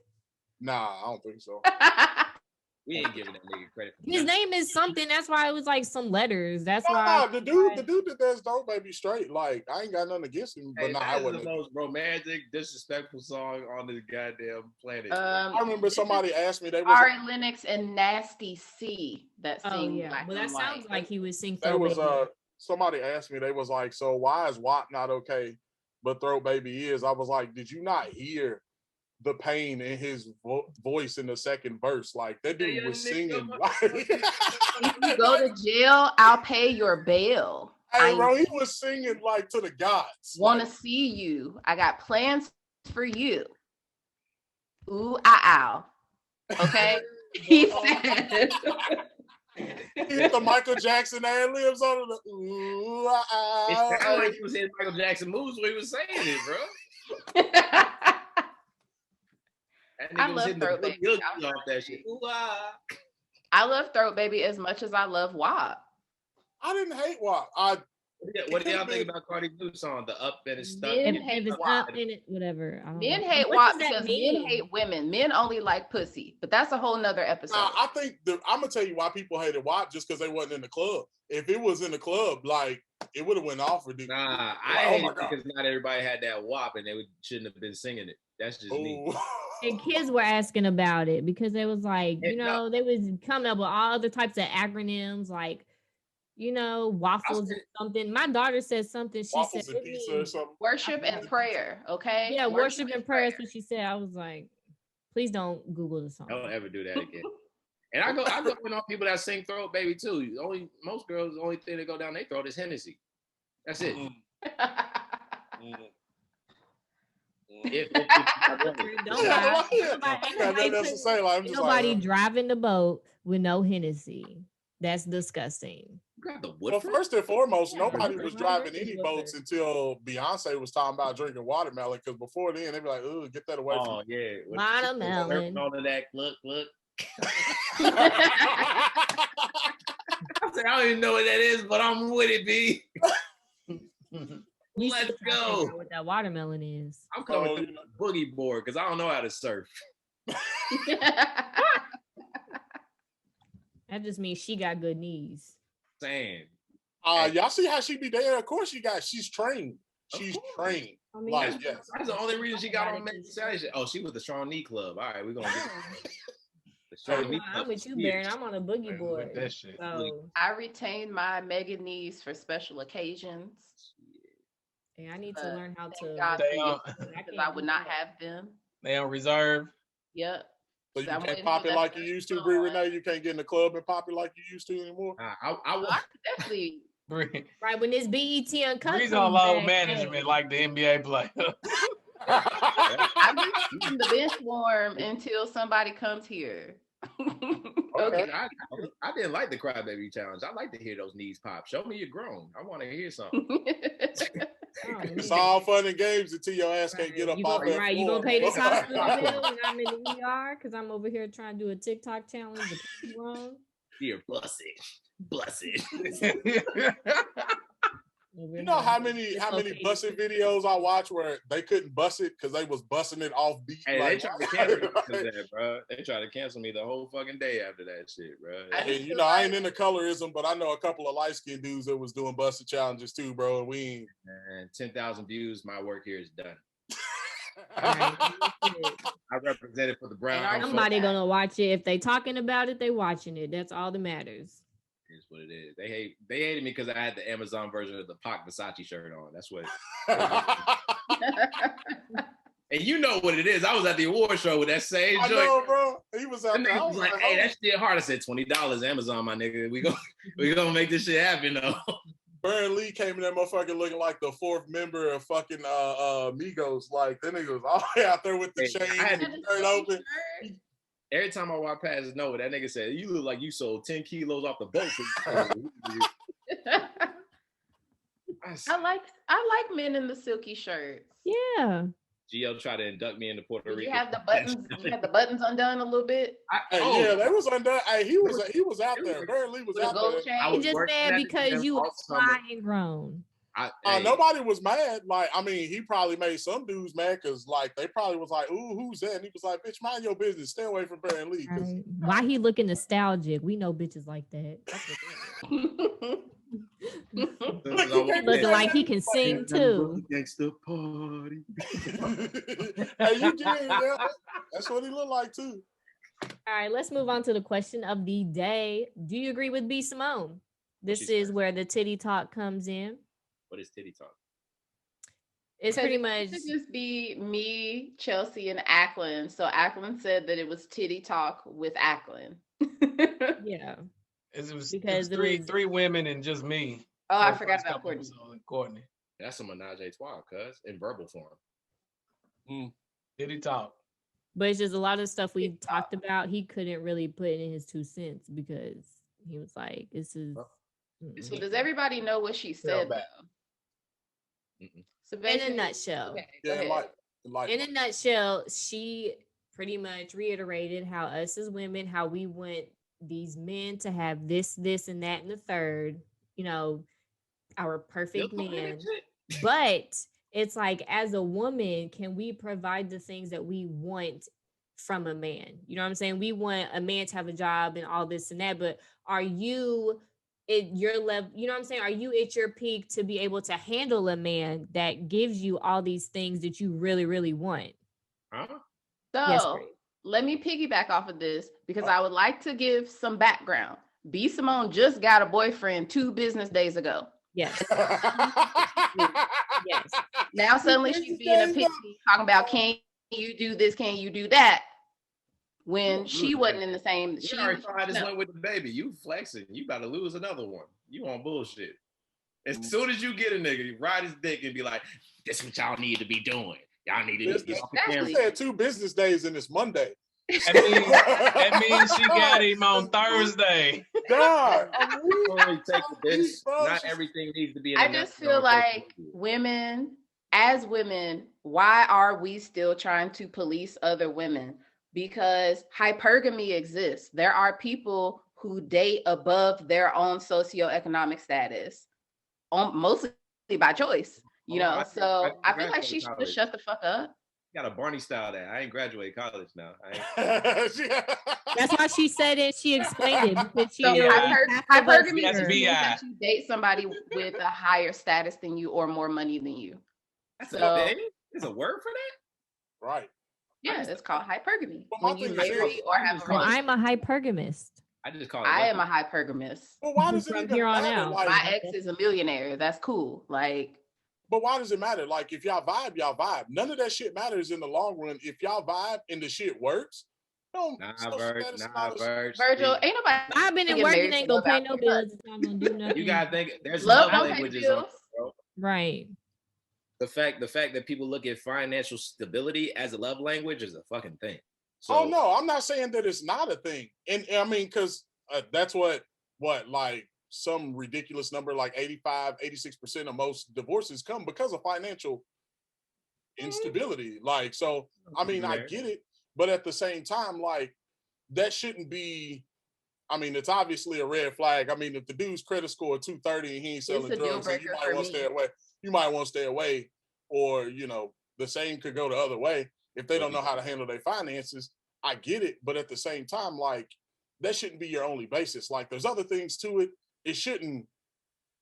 D: Nah, I don't think so.
C: We ain't giving that nigga credit.
B: His name is something. That's why it was like some letters. That's why.
D: Nah, the dude that does Dope Baby straight. Like, I ain't got nothing against him, but
C: that
D: I
C: is
D: wouldn't.
C: the most romantic, disrespectful song on this goddamn planet.
D: I remember somebody asked me, they was
E: Ari Lennox and Nasty C that sing. Black
B: well, that
E: and
B: sounds
E: White.
B: like he would sing.
D: They was somebody asked me, they was like, so why is WAP not okay, but Throat Baby is? I was like, did you not hear the pain in his voice in the second verse? Like, that dude was singing.
E: If you go to jail, I'll pay your bail.
D: Hey, bro, he was singing like to the gods.
E: Wanna see you. I got plans for you. Ooh, ow. Okay? He said.
D: He hit the Michael Jackson ad-libs on the ooh,
C: It sounded like he was hitting Michael Jackson moves when he was saying it, bro.
E: I love Throat Baby.
C: Off that shit. Ooh, ah.
E: I love Throat Baby as much as I love WAP.
D: I didn't hate WAP.
C: What do y'all think about Cardi B's song, The Up and It's Stuck?
B: If it's up in it, whatever.
E: Men hate WAP because men hate women. Men only like pussy, but that's a whole nother episode.
D: I think I'm gonna tell you why people hated WAP, just because they wasn't in the club. If it was in the club, like, it would have went off for dude.
C: Nah, I hate it because not everybody had that WAP and they shouldn't have been singing it. That's just me.
B: And kids were asking about it because they was like, they was coming up with all other types of acronyms, like, waffles or something. My daughter said something. She
D: waffles
B: said
D: and pizza or something.
E: Worship and prayer, okay?
B: Yeah, worship and prayer is what she said. I was like, please don't Google the song.
C: Don't ever do that again. And I go with all people that sing Throat Baby too. Most girls, the only thing that go down their throat is Hennessy. That's it.
B: Nobody driving the boat with no Hennessy. That's disgusting.
D: Well, first and foremost, nobody was driving any boats until Beyonce was talking about drinking watermelon. Because before then, they'd be like, "Ooh, get that away from me."
C: Yeah,
B: watermelon.
C: All of that, look. I don't even know what that is, but I'm with it, B. Let's go.
B: What that watermelon is?
C: I'm coming to the boogie board because I don't know how to surf.
B: That just means she got good knees.
C: Saying.
D: Y'all see how she be there? Of course she's trained. She's trained.
B: I mean,
C: that's the only reason she got on the Oh, she was the Strong Knee Club. All right, we're gonna get the Strong Knee Club.
B: I'm with you, Baron. I'm on a boogie board.
F: That shit.
B: So.
E: I retain my mega knees for special occasions.
B: Yeah, I need to learn how to.
E: Because I would not have them.
F: They on reserve.
E: Yep.
D: So you can't pop it like you used to, Bree Renee. You can't get in the club and pop it like you used to anymore.
E: I definitely.
B: Right when this BET Uncut.
F: Bree's on low management like the NBA player.
E: I'm just keeping the bench warm until somebody comes here. Okay.
C: I didn't like the Crybaby challenge. I like to hear those knees pop. Show me you're grown. I want to hear something.
D: It's all fun and games until your ass can't get up off that floor.
B: Right, you gonna pay this hospital bill when I'm in the ER because I'm over here trying to do a TikTok challenge.
C: Here, bust it.
D: You know how many busting videos I watch where they couldn't bust it because they was busting it off beat?
C: Hey, they tried to cancel me after that, bro. They tried to cancel me the whole fucking day after that shit, bro.
D: And, I ain't into colorism, but I know a couple of light skinned dudes that was doing busting challenges too, bro. And we ain't.
C: And 10,000 views, my work here is done. I represented for the Brown.
B: Somebody gonna watch it. If they talking about it, they watching it. That's all that matters.
C: Is what it is. They hated me because I had the Amazon version of the Pac Versace shirt on. That's what. And you know what it is. I was at the award show with that same joint. I
D: know, bro. He was out there.
C: I was like, "Hey, that shit hard." I said, $20 Amazon, my nigga. We gonna make this shit happen, though.
D: Burn Lee came in that motherfucker looking like the fourth member of fucking Migos. Like, that nigga was all out there with the chain and the shirt open.
C: Every time I walk past Noah, that nigga said, "You look like you sold 10 kilos off the boat."
E: I like men in the silky shirts.
B: Yeah.
C: Gio tried to induct me into Puerto Rico.
E: You have the buttons. You have the buttons undone a little bit.
D: Yeah, they was undone. Hey, he was out there. Barry Lee was out there.
B: He just mad because you was fly and grown.
D: Nobody was mad. Like, I mean, he probably made some dudes mad because, like, they probably was like, "Ooh, who's that?" And he was like, "Bitch, mind your business. Stay away from Brandon Lee."
B: Right. Why he looking nostalgic? We know bitches like that. Looking like he can sing too.
C: Gangsta party.
D: Hey, you did, yeah. That's what he looked like too.
B: All right, let's move on to the question of the day. Do you agree with B. Simone? This is where the titty talk comes in.
C: What is titty talk?
B: It's pretty much
E: it should just be me, Chelsea, and Ackland. So Ackland said that it was titty talk with Ackland.
B: Yeah.
F: It was three women and just me.
E: Oh, I forgot about
F: Courtney.
C: That's a menage a trois, cuz, in verbal form.
F: Titty talk.
B: But it's just a lot of stuff we talked about. He couldn't really put in his 2 cents because he was like, "This is."
E: So does everybody know what she said though? So
B: in a nutshell, in a nutshell, she pretty much reiterated how us as women, how we want these men to have this, and that, and the third. You know, our perfect man, but. It's like, as a woman, can we provide the things that we want from a man? You know what I'm saying? We want a man to have a job and all this and that, but are you at your level? You know what I'm saying? Are you at your peak to be able to handle a man that gives you all these things that you really, really want?
E: So yes, let me piggyback off of this because I would like to give some background. B. Simone just got a boyfriend 2 business days ago.
B: Yes. Yes.
E: Now suddenly she's being a pixie talking about, can you do this? Can you do that? When she wasn't in the same.
C: She already saw how this went with the baby. You flexing. You about to lose another one. You on bullshit. As soon as you get a nigga, you ride his dick and be like, "This is what y'all need to be doing. Y'all need to be off the camera."
D: She had 2 business days and it's Monday.
F: That means she got him on Thursday.
D: God,
C: not everything needs to be.
E: I just feel like women, as women, why are we still trying to police other women? Because hypergamy exists. There are people who date above their own socioeconomic status, mostly by choice. You know, I feel like she should just shut the fuck up.
C: Got a Barney style that I ain't graduated college now.
B: That's why she said it. She explained it because she
E: hypergamy means that you date somebody with a higher status than you or more money than you.
C: That's a thing? There's a word for that?
D: Right.
E: Yeah, it's called hypergamy. When you marry or have a relationship.
B: I'm a hypergamist.
C: I just call it.
E: I am a hypergamist.
D: Well, why does it
B: from here on out?
D: Like,
E: my ex is a millionaire. That's cool. Like.
D: But why does it matter? Like, if y'all vibe, y'all vibe. None of that shit matters in the long run. If y'all vibe and the shit works,
E: Virgil, ain't nobody.
B: I've been in work and ain't gonna pay no bills. It's not gonna do nothing.
C: You gotta think there's
E: love
C: languages, bro.
B: Right.
C: The fact that people look at financial stability as a love language is a fucking thing. So,
D: oh no, I'm not saying that it's not a thing, and I mean, because that's what like. Some ridiculous number like 86% of most divorces come because of financial instability. Like, so, I mean, I get it, but at the same time, like, that shouldn't be, I mean, it's obviously a red flag. I mean, if the dude's credit score 230 and he ain't selling drugs, then you might want to stay away. You might want to stay away, or, you know, the same could go the other way. If they don't know how to handle their finances, I get it. But at the same time, like, that shouldn't be your only basis. Like, there's other things to it. It shouldn't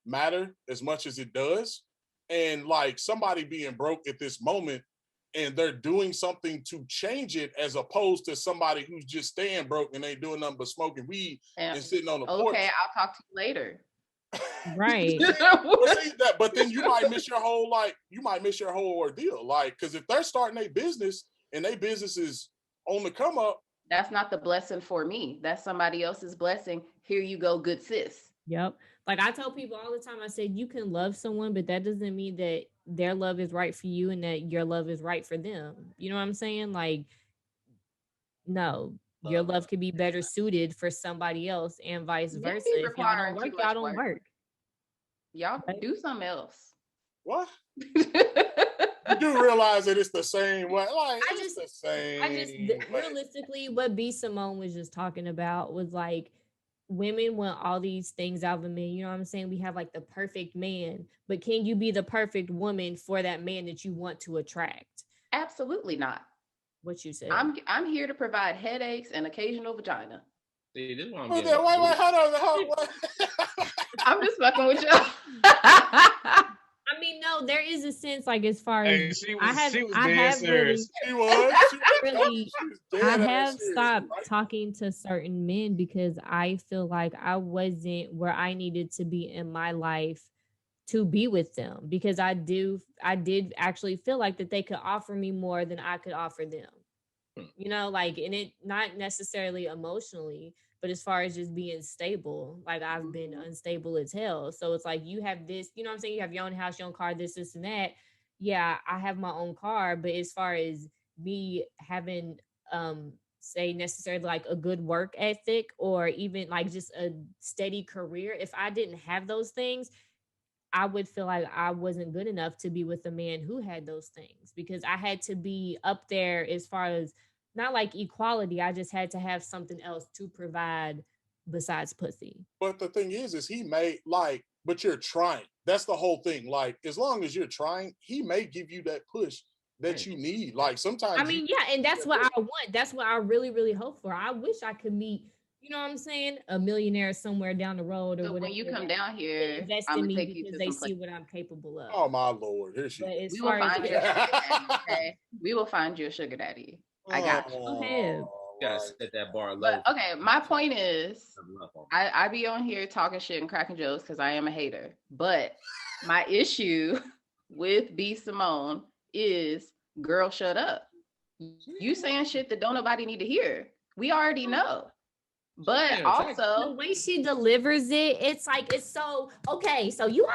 D: matter as much as it does. And like somebody being broke at this moment and they're doing something to change it as opposed to somebody who's just staying broke and ain't doing nothing but smoking weed and sitting on the porch.
E: Okay, I'll talk to you later.
B: Right.
D: But then you might miss your whole ordeal. Like, because if they're starting a business and their business is on the come up,
E: that's not the blessing for me. That's somebody else's blessing. Here you go, good sis.
B: Yep. Like I tell people all the time, I said, you can love someone, but that doesn't mean that their love is right for you and that your love is right for them. You know what I'm saying? Like, no, your love could be better suited for somebody else and vice versa. If y'all don't work, y'all don't work.
E: Y'all do something else.
D: What? You do realize that it's the same way. Like, the same.
B: Realistically, what B. Simone was just talking about was like, women want all these things out of a man. You know what I'm saying? We have like the perfect man, but can you be the perfect woman for that man that you want to attract?
E: Absolutely not.
B: What you said.
E: I'm here to provide headaches and occasional vagina.
C: See, this is what I'm
D: Wait,
C: getting.
D: hold on.
E: I'm just fucking with you.
B: I mean, no, there is a sense like as far as
F: Hey, she was being serious.
B: really, I have stopped talking to certain men because I feel like I wasn't where I needed to be in my life to be with them, because I did actually feel like that they could offer me more than I could offer them. You know, like, and it not necessarily emotionally, but as far as just being stable, like I've been unstable as hell. So it's like you have this, you know what I'm saying? You have your own house, your own car, this and that. Yeah, I have my own car, but as far as me having say necessarily like a good work ethic or even like just a steady career, if I didn't have those things, I would feel like I wasn't good enough to be with a man who had those things, because I had to be up there as far as not like equality. I just had to have something else to provide besides pussy.
D: But the thing is he may like, but you're trying. That's the whole thing. Like, as long as you're trying, he may give you that push that you need. Like sometimes
B: I mean, yeah, and that's what I want. That's what I really, really hope for. I wish I could meet, you know what I'm saying, a millionaire somewhere down the road or
E: so
B: whatever.
E: when you come down here,
B: invest
E: I'm
B: in
E: gonna
B: me
E: take you
B: because
E: to
B: they
E: some
B: see what I'm capable of.
D: Oh my Lord, here she
B: is.
E: We will find you a sugar daddy, okay? We will find you a sugar daddy. I got you.
B: Okay.
C: You gotta set that bar low.
E: But okay, my point is, I be on here talking shit and cracking jokes because I am a hater. But my issue with B Simone is, girl, shut up. You saying shit that don't nobody need to hear. We already know. But also
B: the way she delivers it, it's like it's so okay. So you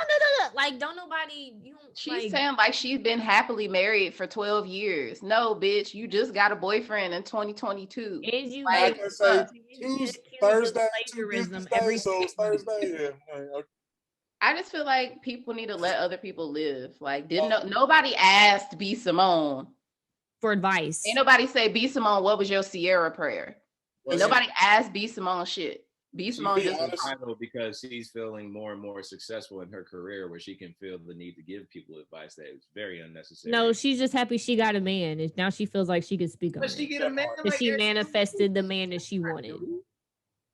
B: like don't nobody
E: she's saying like she's been happily married for 12 years. No, bitch, you just got a boyfriend in 2022.
B: And you
E: like
D: say Thursday, every so Thursday. Yeah.
E: I just feel like people need to let other people live. Like, nobody asked B Simone
B: for advice.
E: Ain't nobody say, B Simone, what was your Sierra prayer? Nobody asked B Simone shit. B Simone just
C: because she's feeling more and more successful in her career, where she can feel the need to give people advice that is very unnecessary.
B: No, she's just happy she got a man, and now she feels like she can speak on it.
C: She get a man
B: because she manifested the man that she wanted.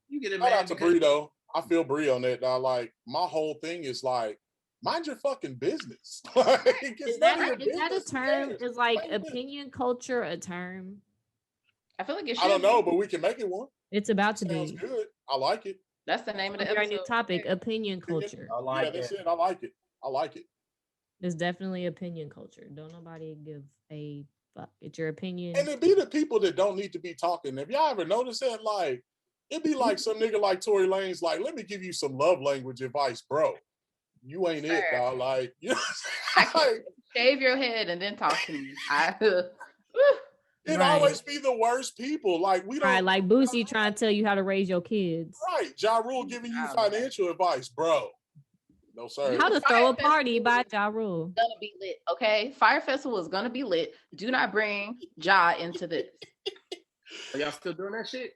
C: You get a
D: man. Shout out
C: to
D: Bree though. I feel Bree on that. Now, like my whole thing is like, mind your fucking business.
B: Is that a term? Is like opinion culture a term?
E: I feel like it should.
D: I don't know, but we can make it one.
B: It's about to
D: Sounds
B: be.
D: good. I like it.
E: That's the name of the
B: episode. Our new topic: opinion culture.
D: I like it. That's it. I like it. I like it.
B: It's definitely opinion culture. Don't nobody give a fuck. It's your opinion.
D: And it be the people that don't need to be talking. Have y'all ever noticed that? Like, it'd be like some nigga like Tory Lanez, like, let me give you some love language advice, bro. You ain't it, dog. Like, you know what I'm saying?
E: Shave your head and then talk to me.
D: It always be the worst people. Like, we don't.
B: Right, like Boosie trying to tell you how to raise your kids.
D: Right. Ja Rule giving you financial advice, bro. No, sir.
B: How to throw a party by Ja Rule.
E: Gonna be lit, okay? Fire Festival is gonna be lit. Do not bring Ja into this.
C: Are y'all still doing that shit?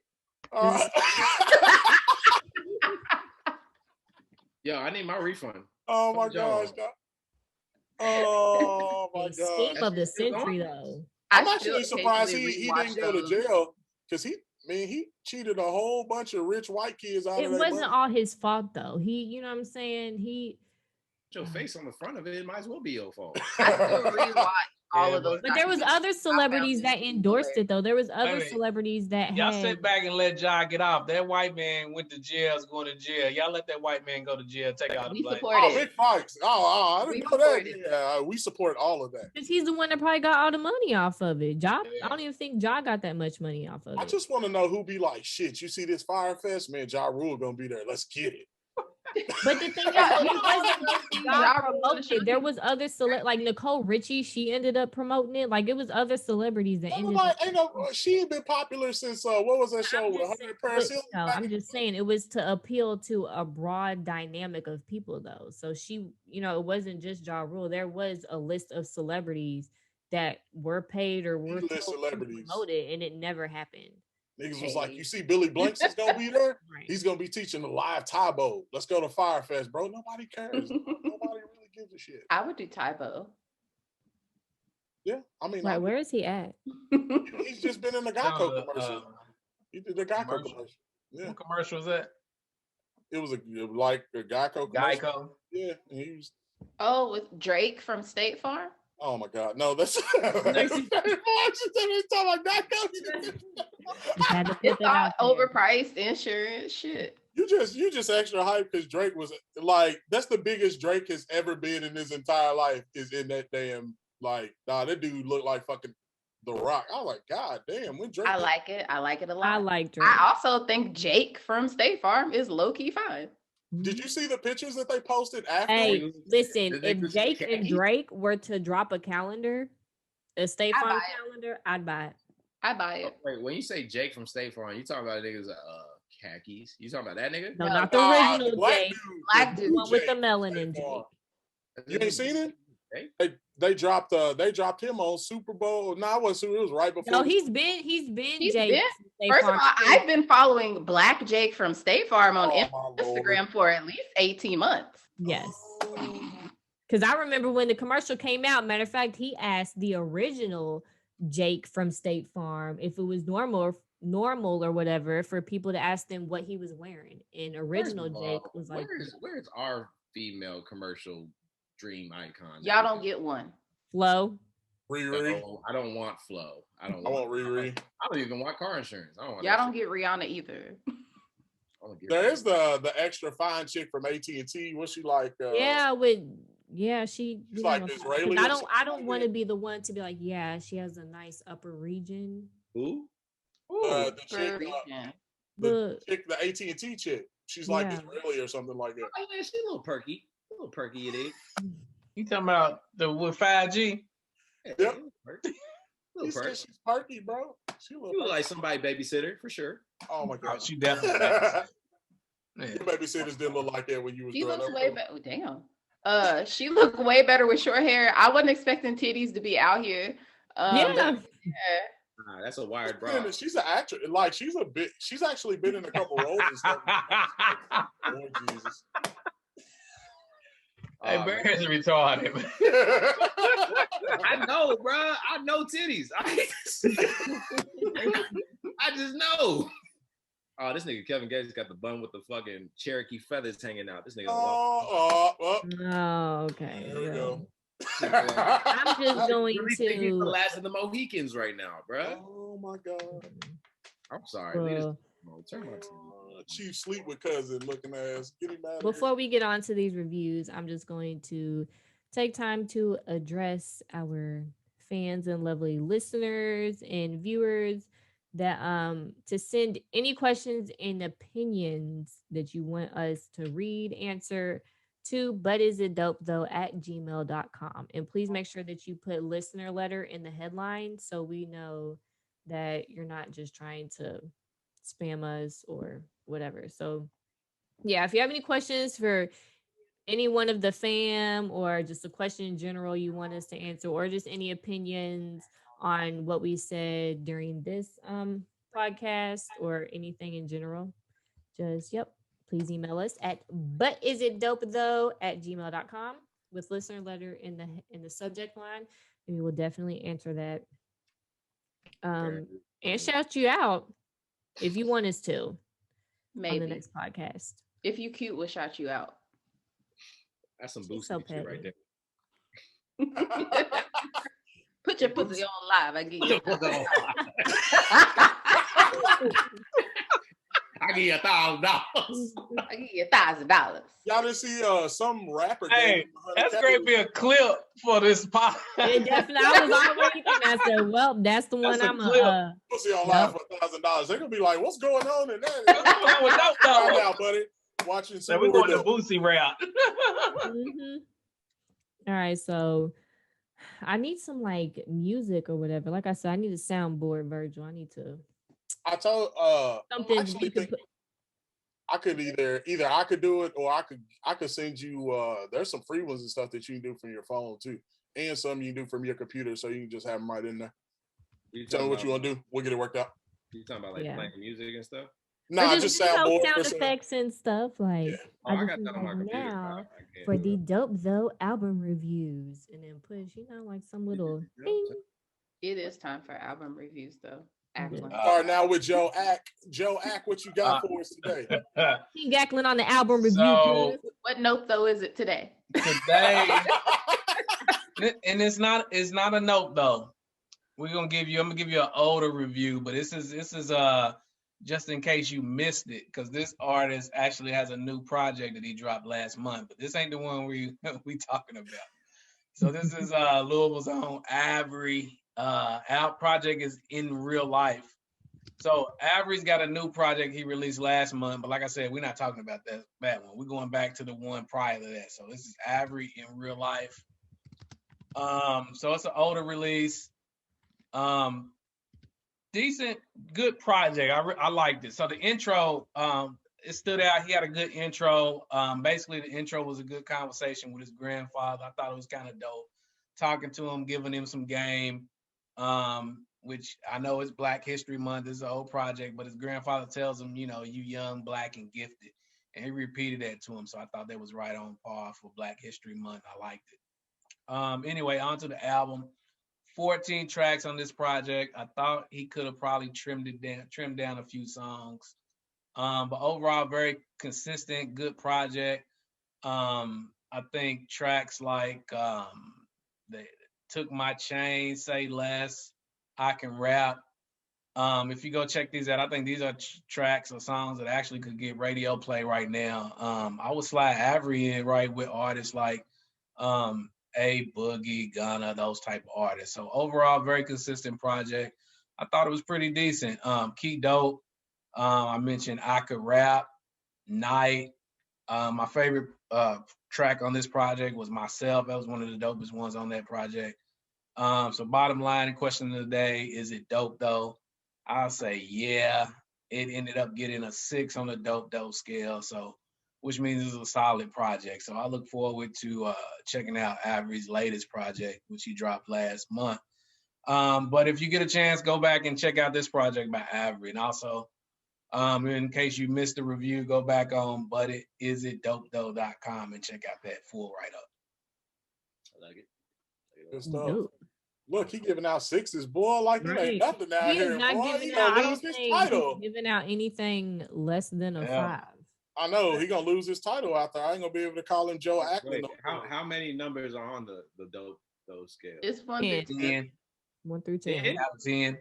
C: Yo, I need my refund.
D: Oh my gosh. Oh my gosh.
B: Escape of the century, though.
D: I'm actually surprised he didn't go to jail, because he cheated a whole bunch of rich white kids out of
B: it. It wasn't all his fault though. He, you know what I'm saying?
C: Your face on the front of it might as well be your fault.
E: All of those,
B: but there was other celebrities that endorsed it though. There was other celebrities that
F: y'all sit back and let Ja get off. That white man went to jail, is going to jail. Y'all let that white man go to jail. Take all the blame.
D: Big fights. I didn't know that. Yeah, we support all of that.
B: Because he's the one that probably got all the money off of it. Ja, I don't even think Ja got that much money off of it.
D: I just want to know who be like, shit, you see this Fire Fest? Man, Ja Rule gonna be there. Let's get it.
B: But the thing is, there was other like Nicole Richie. She ended up promoting it. Like it was other celebrities that ended up.
D: She had been popular since what was that show with her and Paris Hilton?
B: No, I'm just saying it was to appeal to a broad dynamic of people, though. So she, it wasn't just Ja Rule. There was a list of celebrities that were paid or were told to promote it, and it never happened.
D: Niggas was like, you see Billy Blanks is gonna be there?
B: Right.
D: He's gonna be teaching the live Tybo. Let's go to Firefest, bro. Nobody cares. Nobody really gives a shit.
E: I would do Tybo.
D: Yeah, I mean,
B: Right, where is he at?
D: he's just been in the Geico commercial. He did the Geico commercial. Yeah.
F: What commercial was that?
D: It was like a Geico commercial.
F: Geico.
D: Yeah, and he was.
E: Oh, with Drake from State Farm?
D: Oh my God, no, that's. Talking about Geico.
E: It's all overpriced insurance shit.
D: You just extra hype because Drake was like, that's the biggest Drake has ever been in his entire life is in that damn, like, that dude looked like fucking The Rock. I was like, God damn, when Drake.
E: I like it a lot.
B: I like Drake.
E: I also think Jake from State Farm is low-key fine.
D: Did you see the pictures that they posted after?
B: Hey, listen, if Jake and Drake were to drop a calendar, a State Farm calendar, I'd buy it.
E: I buy it.
C: Wait, when you say Jake from State Farm, you talking about niggas khakis? You talking about that nigga?
B: No, not the original Jake.
E: Black dude.
B: The one with the melanin Jake.
D: You ain't seen it? They dropped him on Super Bowl. No, it wasn't. It was right before.
B: No, he's been Jake.
E: First of all, I've been following Black Jake from State Farm on Instagram for at least 18 months.
B: Yes. Because I remember when the commercial came out, matter of fact, he asked the original Jake from State Farm if it was normal or whatever for people to ask them what he was wearing. And original Jake was like,
C: where's our female commercial dream icon?
E: Y'all don't get one.
B: Flo.
D: Riri.
C: No, I don't want Flo. I
D: want Riri.
C: I don't even want car insurance.
E: Y'all don't get Rihanna either.
D: There is the extra fine chick from AT&T. What's she like?
B: She.
D: She's like Israeli.
B: I don't want to be the one to be like, yeah, she has a nice upper region.
C: Who?
D: The AT&T chick. She's like Israeli or something like that.
C: Oh, yeah, she's a little perky. It is.
F: You talking about with 5G?
D: Yep.
C: He
D: said she's perky, bro. She look
C: like somebody babysitter for sure.
D: Oh my God.
F: She definitely.
D: Your babysitters didn't look like that when you was growing up.
E: She looks way better. Oh, damn. She looked way better with short hair. I wasn't expecting titties to be out here.
C: That's a wired bra.
D: She's an actress. Like she's actually been in a couple roles and stuff. Oh Jesus.
F: Hey, Bear's retarded.
C: I know, bro. I know titties. I just know. Oh, this nigga Kevin Gates got the bun with the fucking Cherokee feathers hanging out. This nigga.
B: Okay.
D: There we go.
B: I'm just going
C: to. He's the last of the Mohicans right now, bro.
D: Oh my God.
C: I'm sorry. Turn my
D: Chief sleep with cousin looking ass. Get him out.
B: Before we get on to these reviews, I'm just going to take time to address our fans and lovely listeners and viewers that to send any questions and opinions that you want us to read, answer to butisitdopethough@gmail.com. And please make sure that you put listener letter in the headline so we know that you're not just trying to spam us or whatever. So yeah, if you have any questions for any one of the fam or just a question in general you want us to answer, or just any opinions on what we said during this podcast or anything in general, just please email us at butisitdopethough@gmail.com with listener letter in the subject line, and we will definitely answer that and shout you out if you want us to. Maybe on the next podcast.
E: If you cute, we'll shout you out.
C: That's some boosting shit right there.
E: Put your pussy on live. I give you.
C: I give you $1,000.
E: I give you $1,000.
D: Y'all didn't see some rapper.
F: Hey, that's going to be a clip for this podcast.
B: Definitely. I was already thinking. I said, well, that's the one I'm
D: pussy on live for $1,000. They're gonna be like, what's going on in that?
F: Find
D: out, buddy. Watching some.
F: We're going to Boosie route.
B: All right, so I need some like music or whatever. Like I said, I need a soundboard, Virgil. I need to.
D: I told
B: something.
D: I could either I could do it or I could send you. There's some free ones and stuff that you can do from your phone too, and some you can do from your computer, so you can just have them right in there. Tell me what you want to do. We'll get it worked out.
C: You talking about like playing music and stuff?
D: Nah, just soundboard
B: sound effects and stuff. Like
C: I got that on my computer.
B: Now for the Dope Though album reviews, and then push, like some little thing.
E: It is time for album reviews, though.
D: Start now with Joe Ack. Joe Ack, what you got for us today?
B: King Gatlin on the album review.
F: So,
E: what note though is it today?
F: Today, and it's not a note though. I'm gonna give you an older review, but this is just in case you missed it, because this artist actually has a new project that he dropped last month, but this ain't the one we talking about. So this is Louisville's own Avery. Our project is In Real Life. So Avery's got a new project he released last month, but like I said, we're not talking about that one. We're going back to the one prior to that. So this is Avery In Real Life. So it's an older release. Decent, good project. I liked it. So the intro, it stood out. He had a good intro. Basically, the intro was a good conversation with his grandfather. I thought it was kind of dope. Talking to him, giving him some game, which I know it's Black History Month. It's an old project, but his grandfather tells him, you young, Black, and gifted. And he repeated that to him. So I thought that was right on par for Black History Month. I liked it. Anyway, on to the album. 14 tracks on this project. I thought he could have probably trimmed down a few songs. But overall, very consistent, good project. I think tracks like they Took My Chain, Say Less, I Can Rap. If you go check these out, I think these are tracks or songs that actually could get radio play right now. I would slide Avery in right with artists like A Boogie, Gunna, those type of artists. So overall, very consistent project. I thought it was pretty decent. Key Dope. I mentioned I Could Rap, Night. My favorite track on this project was Myself. That was one of the dopest ones on that project. So bottom line, question of the day, is it dope though? I'll say yeah. It ended up getting a 6 on the dope scale. So which means it's a solid project. So I look forward to checking out Avery's latest project, which he dropped last month. But if you get a chance, go back and check out this project by Avery. And also, in case you missed the review, go back on butisitdopethough.com and check out that full write-up.
C: I like it.
D: Good stuff. Look, he giving out 6s, boy. Like it ain't nothing out here.
B: He's not
D: boy.
B: giving
D: He
B: out.
D: gonna
B: I don't
D: lose his
B: think
D: title.
B: he's giving out anything less than a 5.
D: I know he gonna lose his title out there. I ain't gonna be able to call him Joe Ackman.
C: How many numbers are on the dope scale?
E: It's 1
B: through 10. 1 through 10.
F: Out of 10.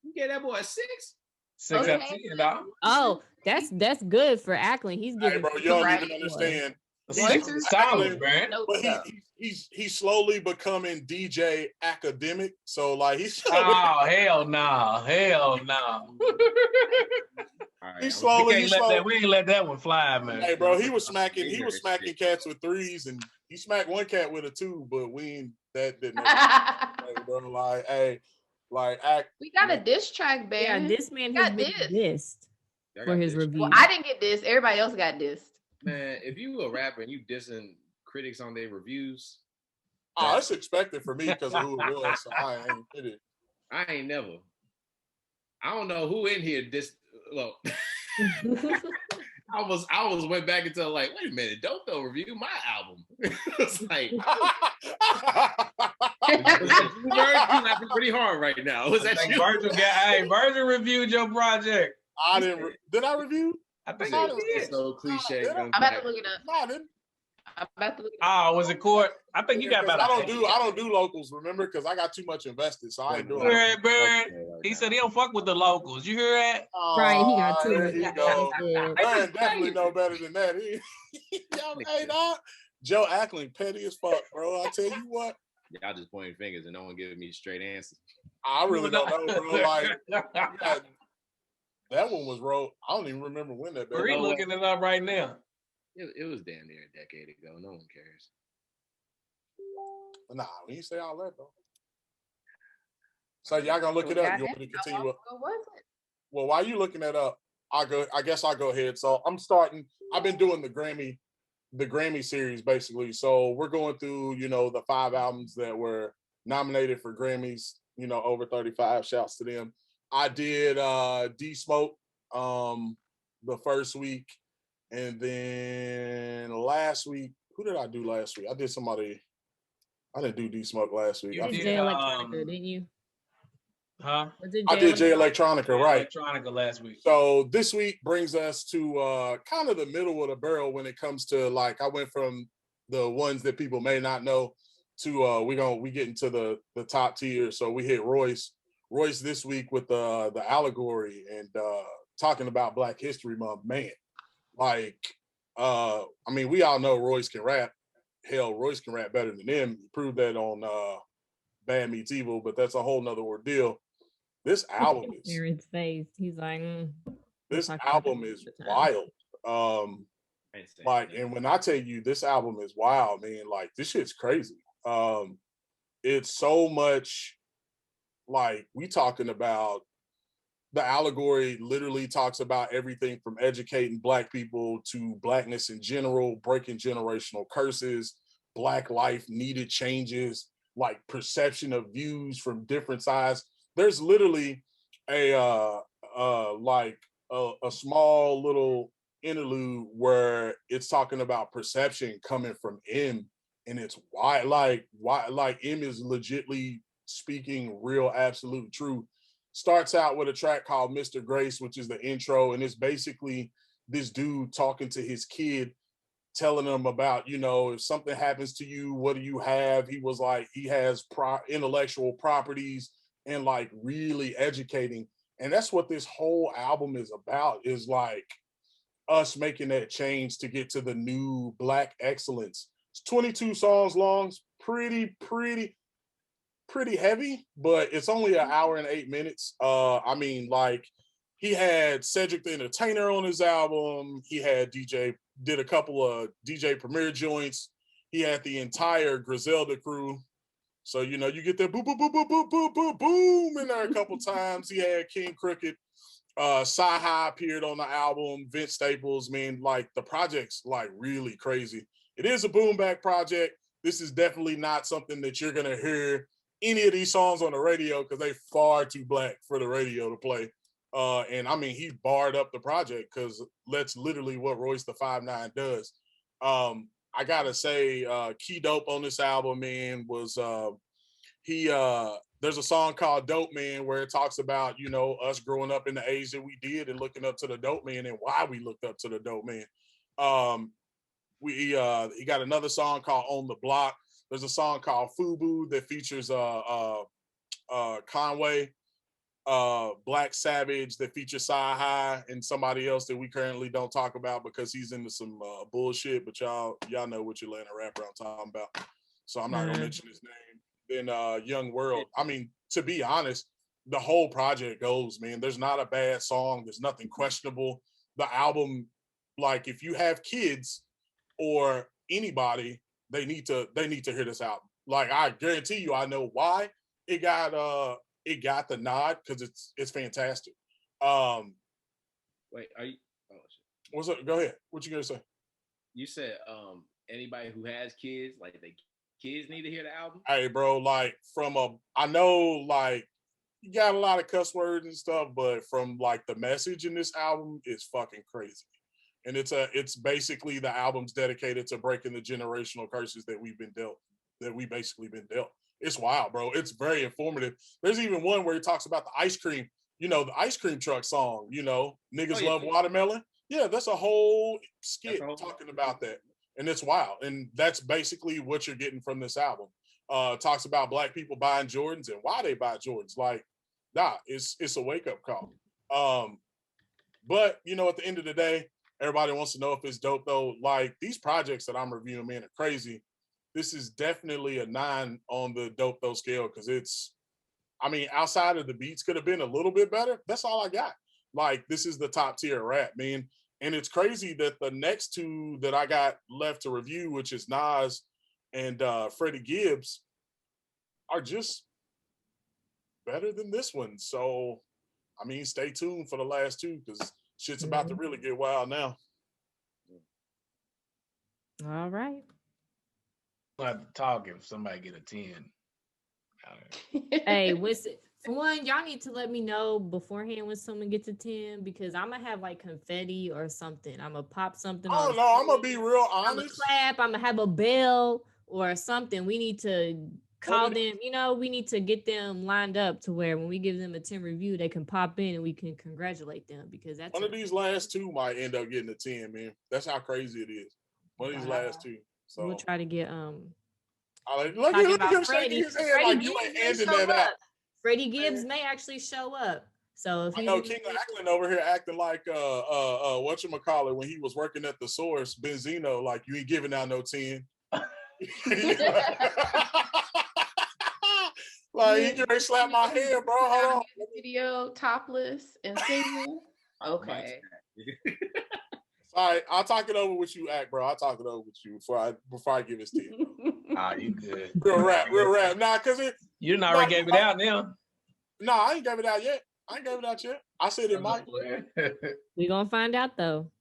C: You get that boy a 6?
F: 6 out of 10, dog.
B: Oh, that's good for Ackland. He's giving.
D: Hey, bro, you don't even understand.
F: 6 is solid, man.
D: But he's slowly becoming DJ academic. So like he's
F: oh hell no,
D: He's slowly.
F: We ain't let that one fly, man.
D: Hey, bro, he was smacking cats with 3s, and he smacked one cat with a 2, but we ain't that didn't. Hey, bro,
E: we got a diss track, man.
B: Yeah, this man has been dissed for his review.
E: Well, I didn't get dissed. Everybody else got dissed.
C: Man, if you a rapper and you dissing critics on their reviews,
D: that's expected for me because of who it was. So I ain't hit it.
C: I ain't never. I don't know who in here dissed. Look, I was went back and like, wait a minute, Dope Though review my album. It's like, you laughing pretty hard right now. Was that you?
F: Virgil reviewed your project.
D: I didn't. Did I review?
F: I think
C: it's so cliche.
E: I'm about to look it up.
F: Oh, was it court? I think you got about.
D: I don't do locals, remember, because I got too much invested, so I ain't doing it.
F: Burn. He said he don't fuck with the locals. You hear that?
B: Right, he got too
D: much. Burn definitely know better than that. Hey, dog. Joe Ackland, petty as fuck, bro. I tell you what.
C: Y'all just pointing fingers and no one giving me straight answers.
D: I really don't know, bro. Like that one was wrote. I don't even remember when that.
F: We're looking it up right now.
C: It was damn near a decade ago. No one cares.
D: Nah, we ain't say all that though. So y'all gonna look it up? You want me to continue?
E: What was it?
D: Well, while you looking that up, I guess I'll go ahead. So I'm starting. I've been doing the Grammy series basically. So we're going through, the 5 albums that were nominated for Grammys. Over 35. Shouts to them. I did D Smoke the first week, and then last week, who did I do last week? I did somebody. I didn't do D Smoke last week.
B: You did Jay Electronica, didn't you?
F: Huh?
D: I did Jay Electronica, right?
F: Electronica last week.
D: So this week brings us to kind of the middle of the barrel when it comes to like I went from the ones that people may not know to we get into the top tier. So we hit Royce this week with the allegory and talking about Black History Month. Man, like I mean, we all know Royce can rap. Hell, Royce can rap better than him. He proved that on Bad Meets Evil, but that's a whole nother ordeal. This album is
B: Aaron's face. He's like,
D: this album is wild. Like, and when I tell you this album is wild, man, like this shit's crazy. It's so much like we talking about the allegory literally talks about everything from educating Black people to Blackness in general, breaking generational curses, Black life needed changes, like perception of views from different sides. There's literally a small little interlude where it's talking about perception coming from M, and it's why M is legitly speaking real absolute truth. Starts out with a track called Mr. Grace, which is the intro, and it's basically this dude talking to his kid, telling him about, you know, if something happens to you, what do you have? He was like, he has intellectual properties and like really educating. And that's what this whole album is about, is like us making that change to get to the new Black excellence. It's 22 songs long, it's pretty heavy, but it's only an hour and 8 minutes. I mean, like he had Cedric the Entertainer on his album. He had did a couple of DJ Premier joints. He had the entire Griselda crew. So, you know, you get that boom, boom, boom, boom, boom, boom, boom, boom in there a couple times. He had King Crooked. Sci-Hi appeared on the album. Vince Staples, man, like the project's like really crazy. It is a boom bap project. This is definitely not something that you're gonna hear any of these songs on the radio because they far too Black for the radio to play. And I mean, he barred up the project because that's literally what Royce the 5'9" does. I gotta say, key dope on this album, man, was there's a song called Dope Man where it talks about, you know, us growing up in the age that we did and looking up to the dope man and why we looked up to the dope man. He got another song called On the Block. There's a song called Fubu that features Conway, Black Savage that features Sci-Hi and somebody else that we currently don't talk about because he's into some bullshit, but y'all know which Atlanta rapper I'm talking about. So I'm not gonna mention his name. Then Young World. I mean, to be honest, the whole project goes, man. There's not a bad song. There's nothing questionable. The album, like if you have kids or anybody, they need to hear this album. Like I guarantee you, I know why it got the nod because it's fantastic.
C: Wait, are you? Oh, shit.
D: What's up? Go ahead. What you gonna say?
C: You said anybody who has kids, like they kids need to hear the album.
D: Hey, bro, like I know like you got a lot of cuss words and stuff, but from like the message in this album is fucking crazy. And it's basically the album's dedicated to breaking the generational curses that we basically been dealt. It's wild, bro. It's very informative. There's even one where he talks about the ice cream, you know, the ice cream truck song, you know, niggas love watermelon. Yeah, that's a whole skit talking about that. And it's wild. And that's basically what you're getting from this album. Talks about Black people buying Jordans and why they buy Jordans. Like, it's a wake-up call. But, you know, at the end of the day, everybody wants to know if it's dope, though. Like, these projects that I'm reviewing, man, are crazy. This is definitely a 9 on the dope, though, scale because it's, I mean, outside of the beats could have been a little bit better. That's all I got. Like, this is the top tier rap, man. And it's crazy that the next two that I got left to review, which is Nas and Freddie Gibbs, are just better than this one. So, I mean, stay tuned for the last two because shit's about to really get wild now.
B: All right.
F: I have to talk if somebody get a 10.
B: Hey, For one, y'all need to let me know beforehand when someone gets a 10 because I'm gonna have like confetti or something. I'm gonna pop something on.
D: Oh no, I'm gonna be real
B: I'm gonna
D: honest.
B: clap. I'm gonna have a bell or something. We need to call them. We need to get them lined up to where when we give them a 10 review, they can pop in and we can congratulate them because that's
D: one of these last two might end up getting a 10, man. That's how crazy it is. One of these last two. So
B: we'll try to get
D: look at him shaking his head like you ain't ending that out.
B: Freddie Gibbs may actually show up. So if
D: I know King of Ackland over here acting like whatchamacallit when he was working at the source, Benzino, like you ain't giving out no 10. Like he can slap my head, bro. Hold on.
E: Video topless and singing. Okay.
D: All right, I'll talk it over with you, Act, bro. I'll talk it over with you before I give his 10.
F: You good.
D: Real rap. Nah, cause
F: you done already gave it out now.
D: Nah, I ain't gave it out yet. I said it might.
B: We gonna find out though.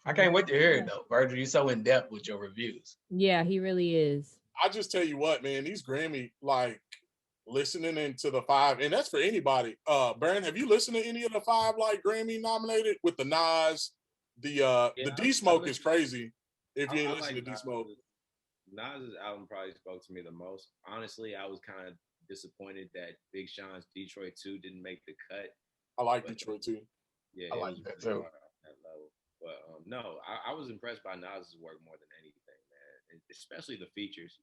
F: I can't wait to hear it though. Virgil, you're so in depth with your reviews.
B: Yeah, he really is.
D: I just tell you what, man, these Grammy, like listening into the 5, and that's for anybody. Baron, have you listened to any of the 5 like Grammy nominated with the Nas? The D Smoke is crazy. If you ain't listening to D Smoke,
C: Nas's album probably spoke to me the most. Honestly, I was kind of disappointed that Big Sean's Detroit 2 didn't make the cut.
D: I like Detroit 2.
C: Yeah,
F: I like that too.
C: That level. But no, I was impressed by Nas's work more than anything, man. Especially the features.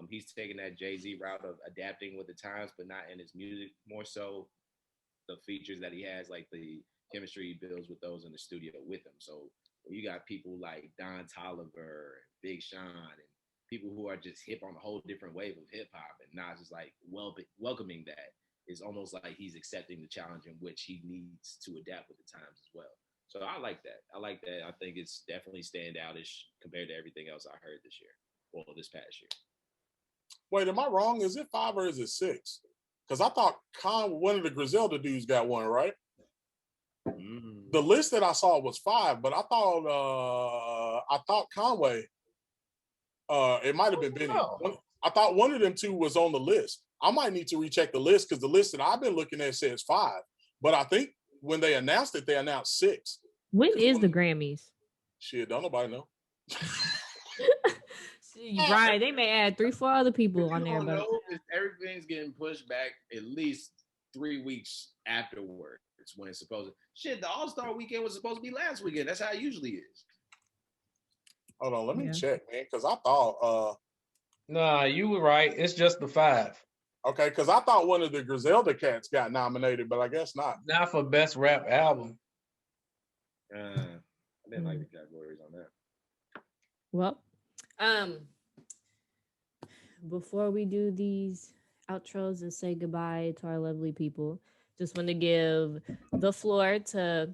C: He's taking that Jay-Z route of adapting with the times, but not in his music. More so, the features that he has, like the chemistry he builds with those in the studio with him. So when you got people like Don Toliver, and Big Sean, and people who are just hip on a whole different wave of hip hop, and Nas is like welcoming that. It's almost like he's accepting the challenge in which he needs to adapt with the times as well. So I like that. I think it's definitely standoutish compared to everything else I heard this year, well, this past year.
D: Wait, am I wrong? Is it 5 or is it 6? Because I thought one of the Griselda dudes got one, right? The list that I saw was 5, but I thought Conway. It might have been Benny. I thought one of them two was on the list. I might need to recheck the list because the list that I've been looking at says 5. But I think when they announced it, they announced 6.
B: When is the Grammys?
D: Shit, don't nobody know.
B: Right, they may add 3-4 other people on there, but
C: everything's getting pushed back at least 3 weeks afterwards when it's supposed to. Shit, the All-Star weekend was supposed to be last weekend. That's how it usually is.
D: Hold on, let me check, man, because I thought
F: Nah, you were right. It's just the 5.
D: Okay, because I thought one of the Griselda cats got nominated, but I guess not.
F: Not for best rap album.
C: I didn't like the categories on that.
B: Well, before we do these outros and say goodbye to our lovely people, just want to give the floor to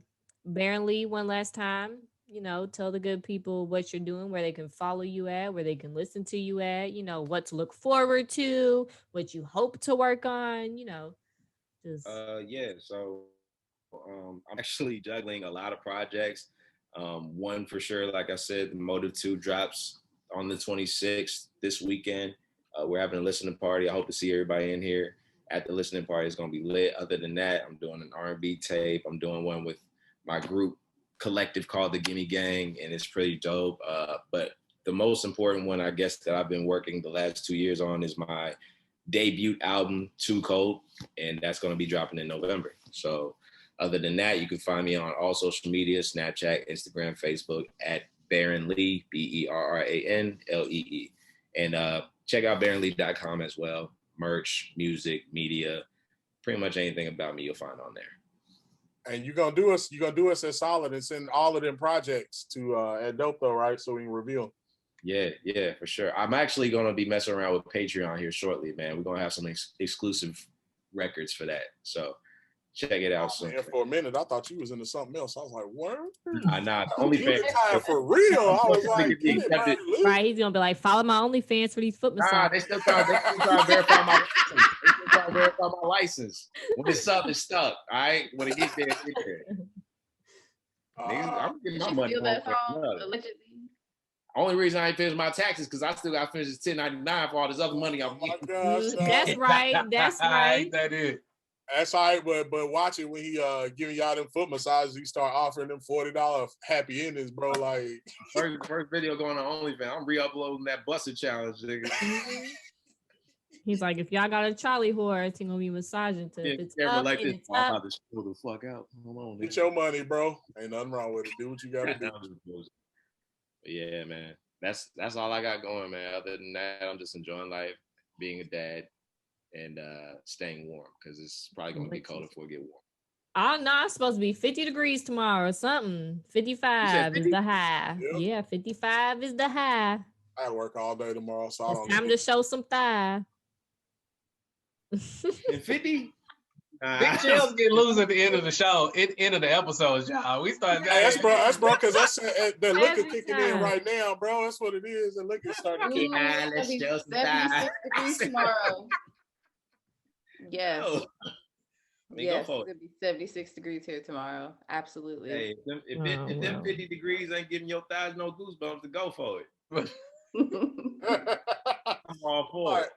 B: Baron Lee one last time. Tell the good people what you're doing, where they can follow you at, where they can listen to you at, what to look forward to, what you hope to work on, just.
C: So I'm actually juggling a lot of projects. One for sure, like I said, the Motive 2 drops on the 26th this weekend. We're having a listening party. I hope to see everybody in here at the listening party. It's going to be lit. Other than that, I'm doing an R&B tape. I'm doing one with my group collective called the Gimme Gang, and it's pretty dope. But the most important one, I guess, that I've been working the last 2 years on is my debut album, Too Cold, and that's going to be dropping in November. So other than that, you can find me on all social media, Snapchat, Instagram, Facebook, at Baron Lee, BERRANLEE. And check out baronlee.com as well. Merch, music, media, pretty much anything about me you'll find on there.
D: And you're gonna do us as solid and send all of them projects to at Dope though, right? So we can review them.
C: Yeah, for sure. I'm actually gonna be messing around with Patreon here shortly, man. We're gonna have some exclusive records for that. So check it out soon.
D: Man, for a minute, I thought you was into something else. I was like, "What?"
C: Nah, the OnlyFans
D: for real. I was like,
B: right? He's gonna be like, "Follow my OnlyFans for these foot massages."
C: Nah, they still trying to verify my license. They still trying to verify my license. When it's up, it's stuck. All right, when it gets there, it's there. I'm getting my money.
E: That song, allegedly.
C: Only reason I ain't finished my taxes because I still got to finish this 1099 for all this other money I'm getting.
B: That's right. That's right.
F: That is.
D: That's all right, but watch it when he giving y'all them foot massages. He start offering them $40 happy endings, bro. Like
C: first video going on OnlyFans. I'm re-uploading that busted challenge, nigga.
B: He's like, if y'all got a Charlie horse, he gonna be massaging to
C: Yeah,
B: it's
C: camera
B: up
C: like
B: and
C: this.
B: it's
C: I'm
B: up.
C: about to show the fuck out. Hold on,
D: get
C: nigga.
D: your money, bro. Ain't nothing wrong with it. Do what you gotta do.
C: But yeah, man. That's all I got going, man. Other than that, I'm just enjoying life, being a dad, and staying warm because it's probably gonna get colder before it get warm.
B: Oh no, it's supposed to be 50 degrees tomorrow or something. 55 is the high.
D: Yep.
B: Yeah, 55 is the high.
D: I gotta work all day tomorrow, so I
B: It's
D: don't
B: time to show some thigh.
C: And 50?
F: Big Chills get loose at the end of the show, end of the episodes, y'all. We start.
D: Hey, that's bro, because that's the liquor
B: Every
D: kicking
B: time.
D: in right now, bro. That's what it is. The liquor starting to kick in.
C: Let's
E: It's
C: show
E: gonna be
C: some
E: 76 degrees tomorrow. Yes.
C: Oh. I mean,
E: Yes,
C: go
E: it's
C: for
E: gonna
C: it.
E: be 76 degrees here tomorrow. Absolutely.
C: Hey, if them 50 degrees ain't giving your thighs no goosebumps, to go for it. I'm all for it.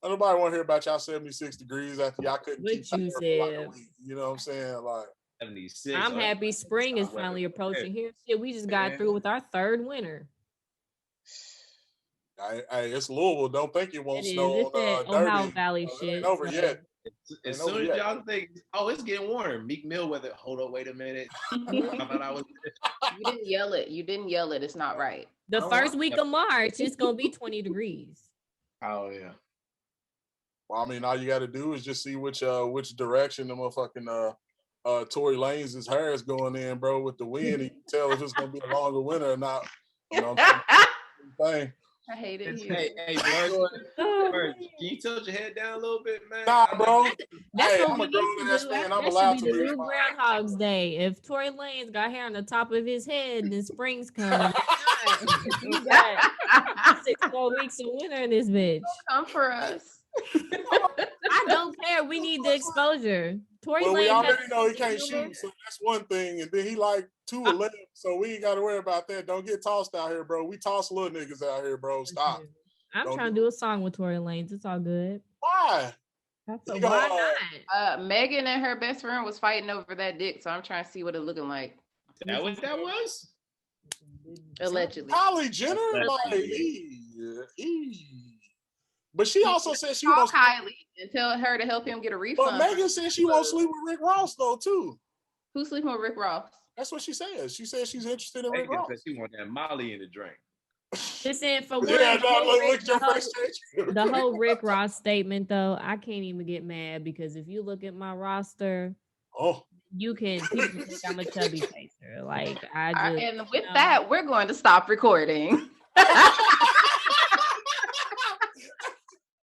D: Nobody want to hear about y'all 76 degrees after y'all couldn't
B: What
D: keep out
B: you
D: there for like a
B: said.
D: week. You know what I'm saying? Like
C: 76.
B: I'm happy spring is finally approaching here. Shit, we just got through with our third winter.
D: Hey, it's Louisville. Don't think it won't
B: It is.
D: snow
B: It's that
D: on
B: Ohio
D: Derby.
B: Valley
D: It
B: shit.
D: ain't over
B: so-
D: yet.
C: As soon as y'all think, oh, it's getting warm. Meek Mill, whether hold up, wait a minute. I thought I was.
E: You didn't yell it. You didn't yell it. It's not right.
B: The
C: Oh,
B: first
C: wow.
B: week of March, it's gonna be 20 degrees.
F: Oh yeah.
D: Well, I mean, all you got to do is just see which direction the motherfucking Tory Lanez' hair is going in, bro, with the wind. You can tell if it's gonna be a longer winter or not. You know what I'm saying?
E: I hate it here.
C: Hey, Bird, can you tilt your head down a little bit, man?
D: Nah, bro.
B: That's
D: Hey,
B: what
D: I'm
B: we
D: a
B: need to
D: grown ass
B: do.
D: man.
B: That
D: I'm allowed
B: should
D: to
B: be the
D: lose
B: new
D: my
B: Groundhog's Day. If Tory Lanez got hair on the top of his head, then spring's coming. You got 6 more weeks of winter in this bitch.
E: Come for us.
B: I don't care. We need the exposure. Tory
D: Well, we
B: Lanez
D: already
B: has
D: know he
B: a
D: can't
B: humor.
D: shoot, so that's one thing. And then he like 2'11", so we ain't got to worry about that. Don't get tossed out here, bro. We toss little niggas out here, bro. Stop.
B: I'm
D: Don't
B: trying to do a song with Tory Lanez. It's all good.
D: Why?
B: Why
D: You gonna,
B: not?
E: Megan and her best friend was fighting over that dick, so I'm trying to see what it looking like.
C: That what that was?
E: Allegedly.
D: Kylie Jenner, like, but she also said she wants.
E: Call Kylie and tell her to help him get a
D: But
E: refund.
D: Megan said she won't sleep with Rick Ross though too.
E: Who's sleeping with Rick Ross?
D: That's what she says. She says she's interested in Rick
C: Megan
D: Ross.
C: said she want that Molly in the drink.
B: Listen, for one,
D: Yeah,
B: the whole
D: look
B: Rick-
D: at your
B: the whole-
D: face change.
B: the whole Rick Ross statement, though, I can't even get mad because if you look at my roster,
D: Oh,
B: you can people think I'm a chubby facer. Like I just
E: And with
B: you know.
E: that, we're going to stop recording.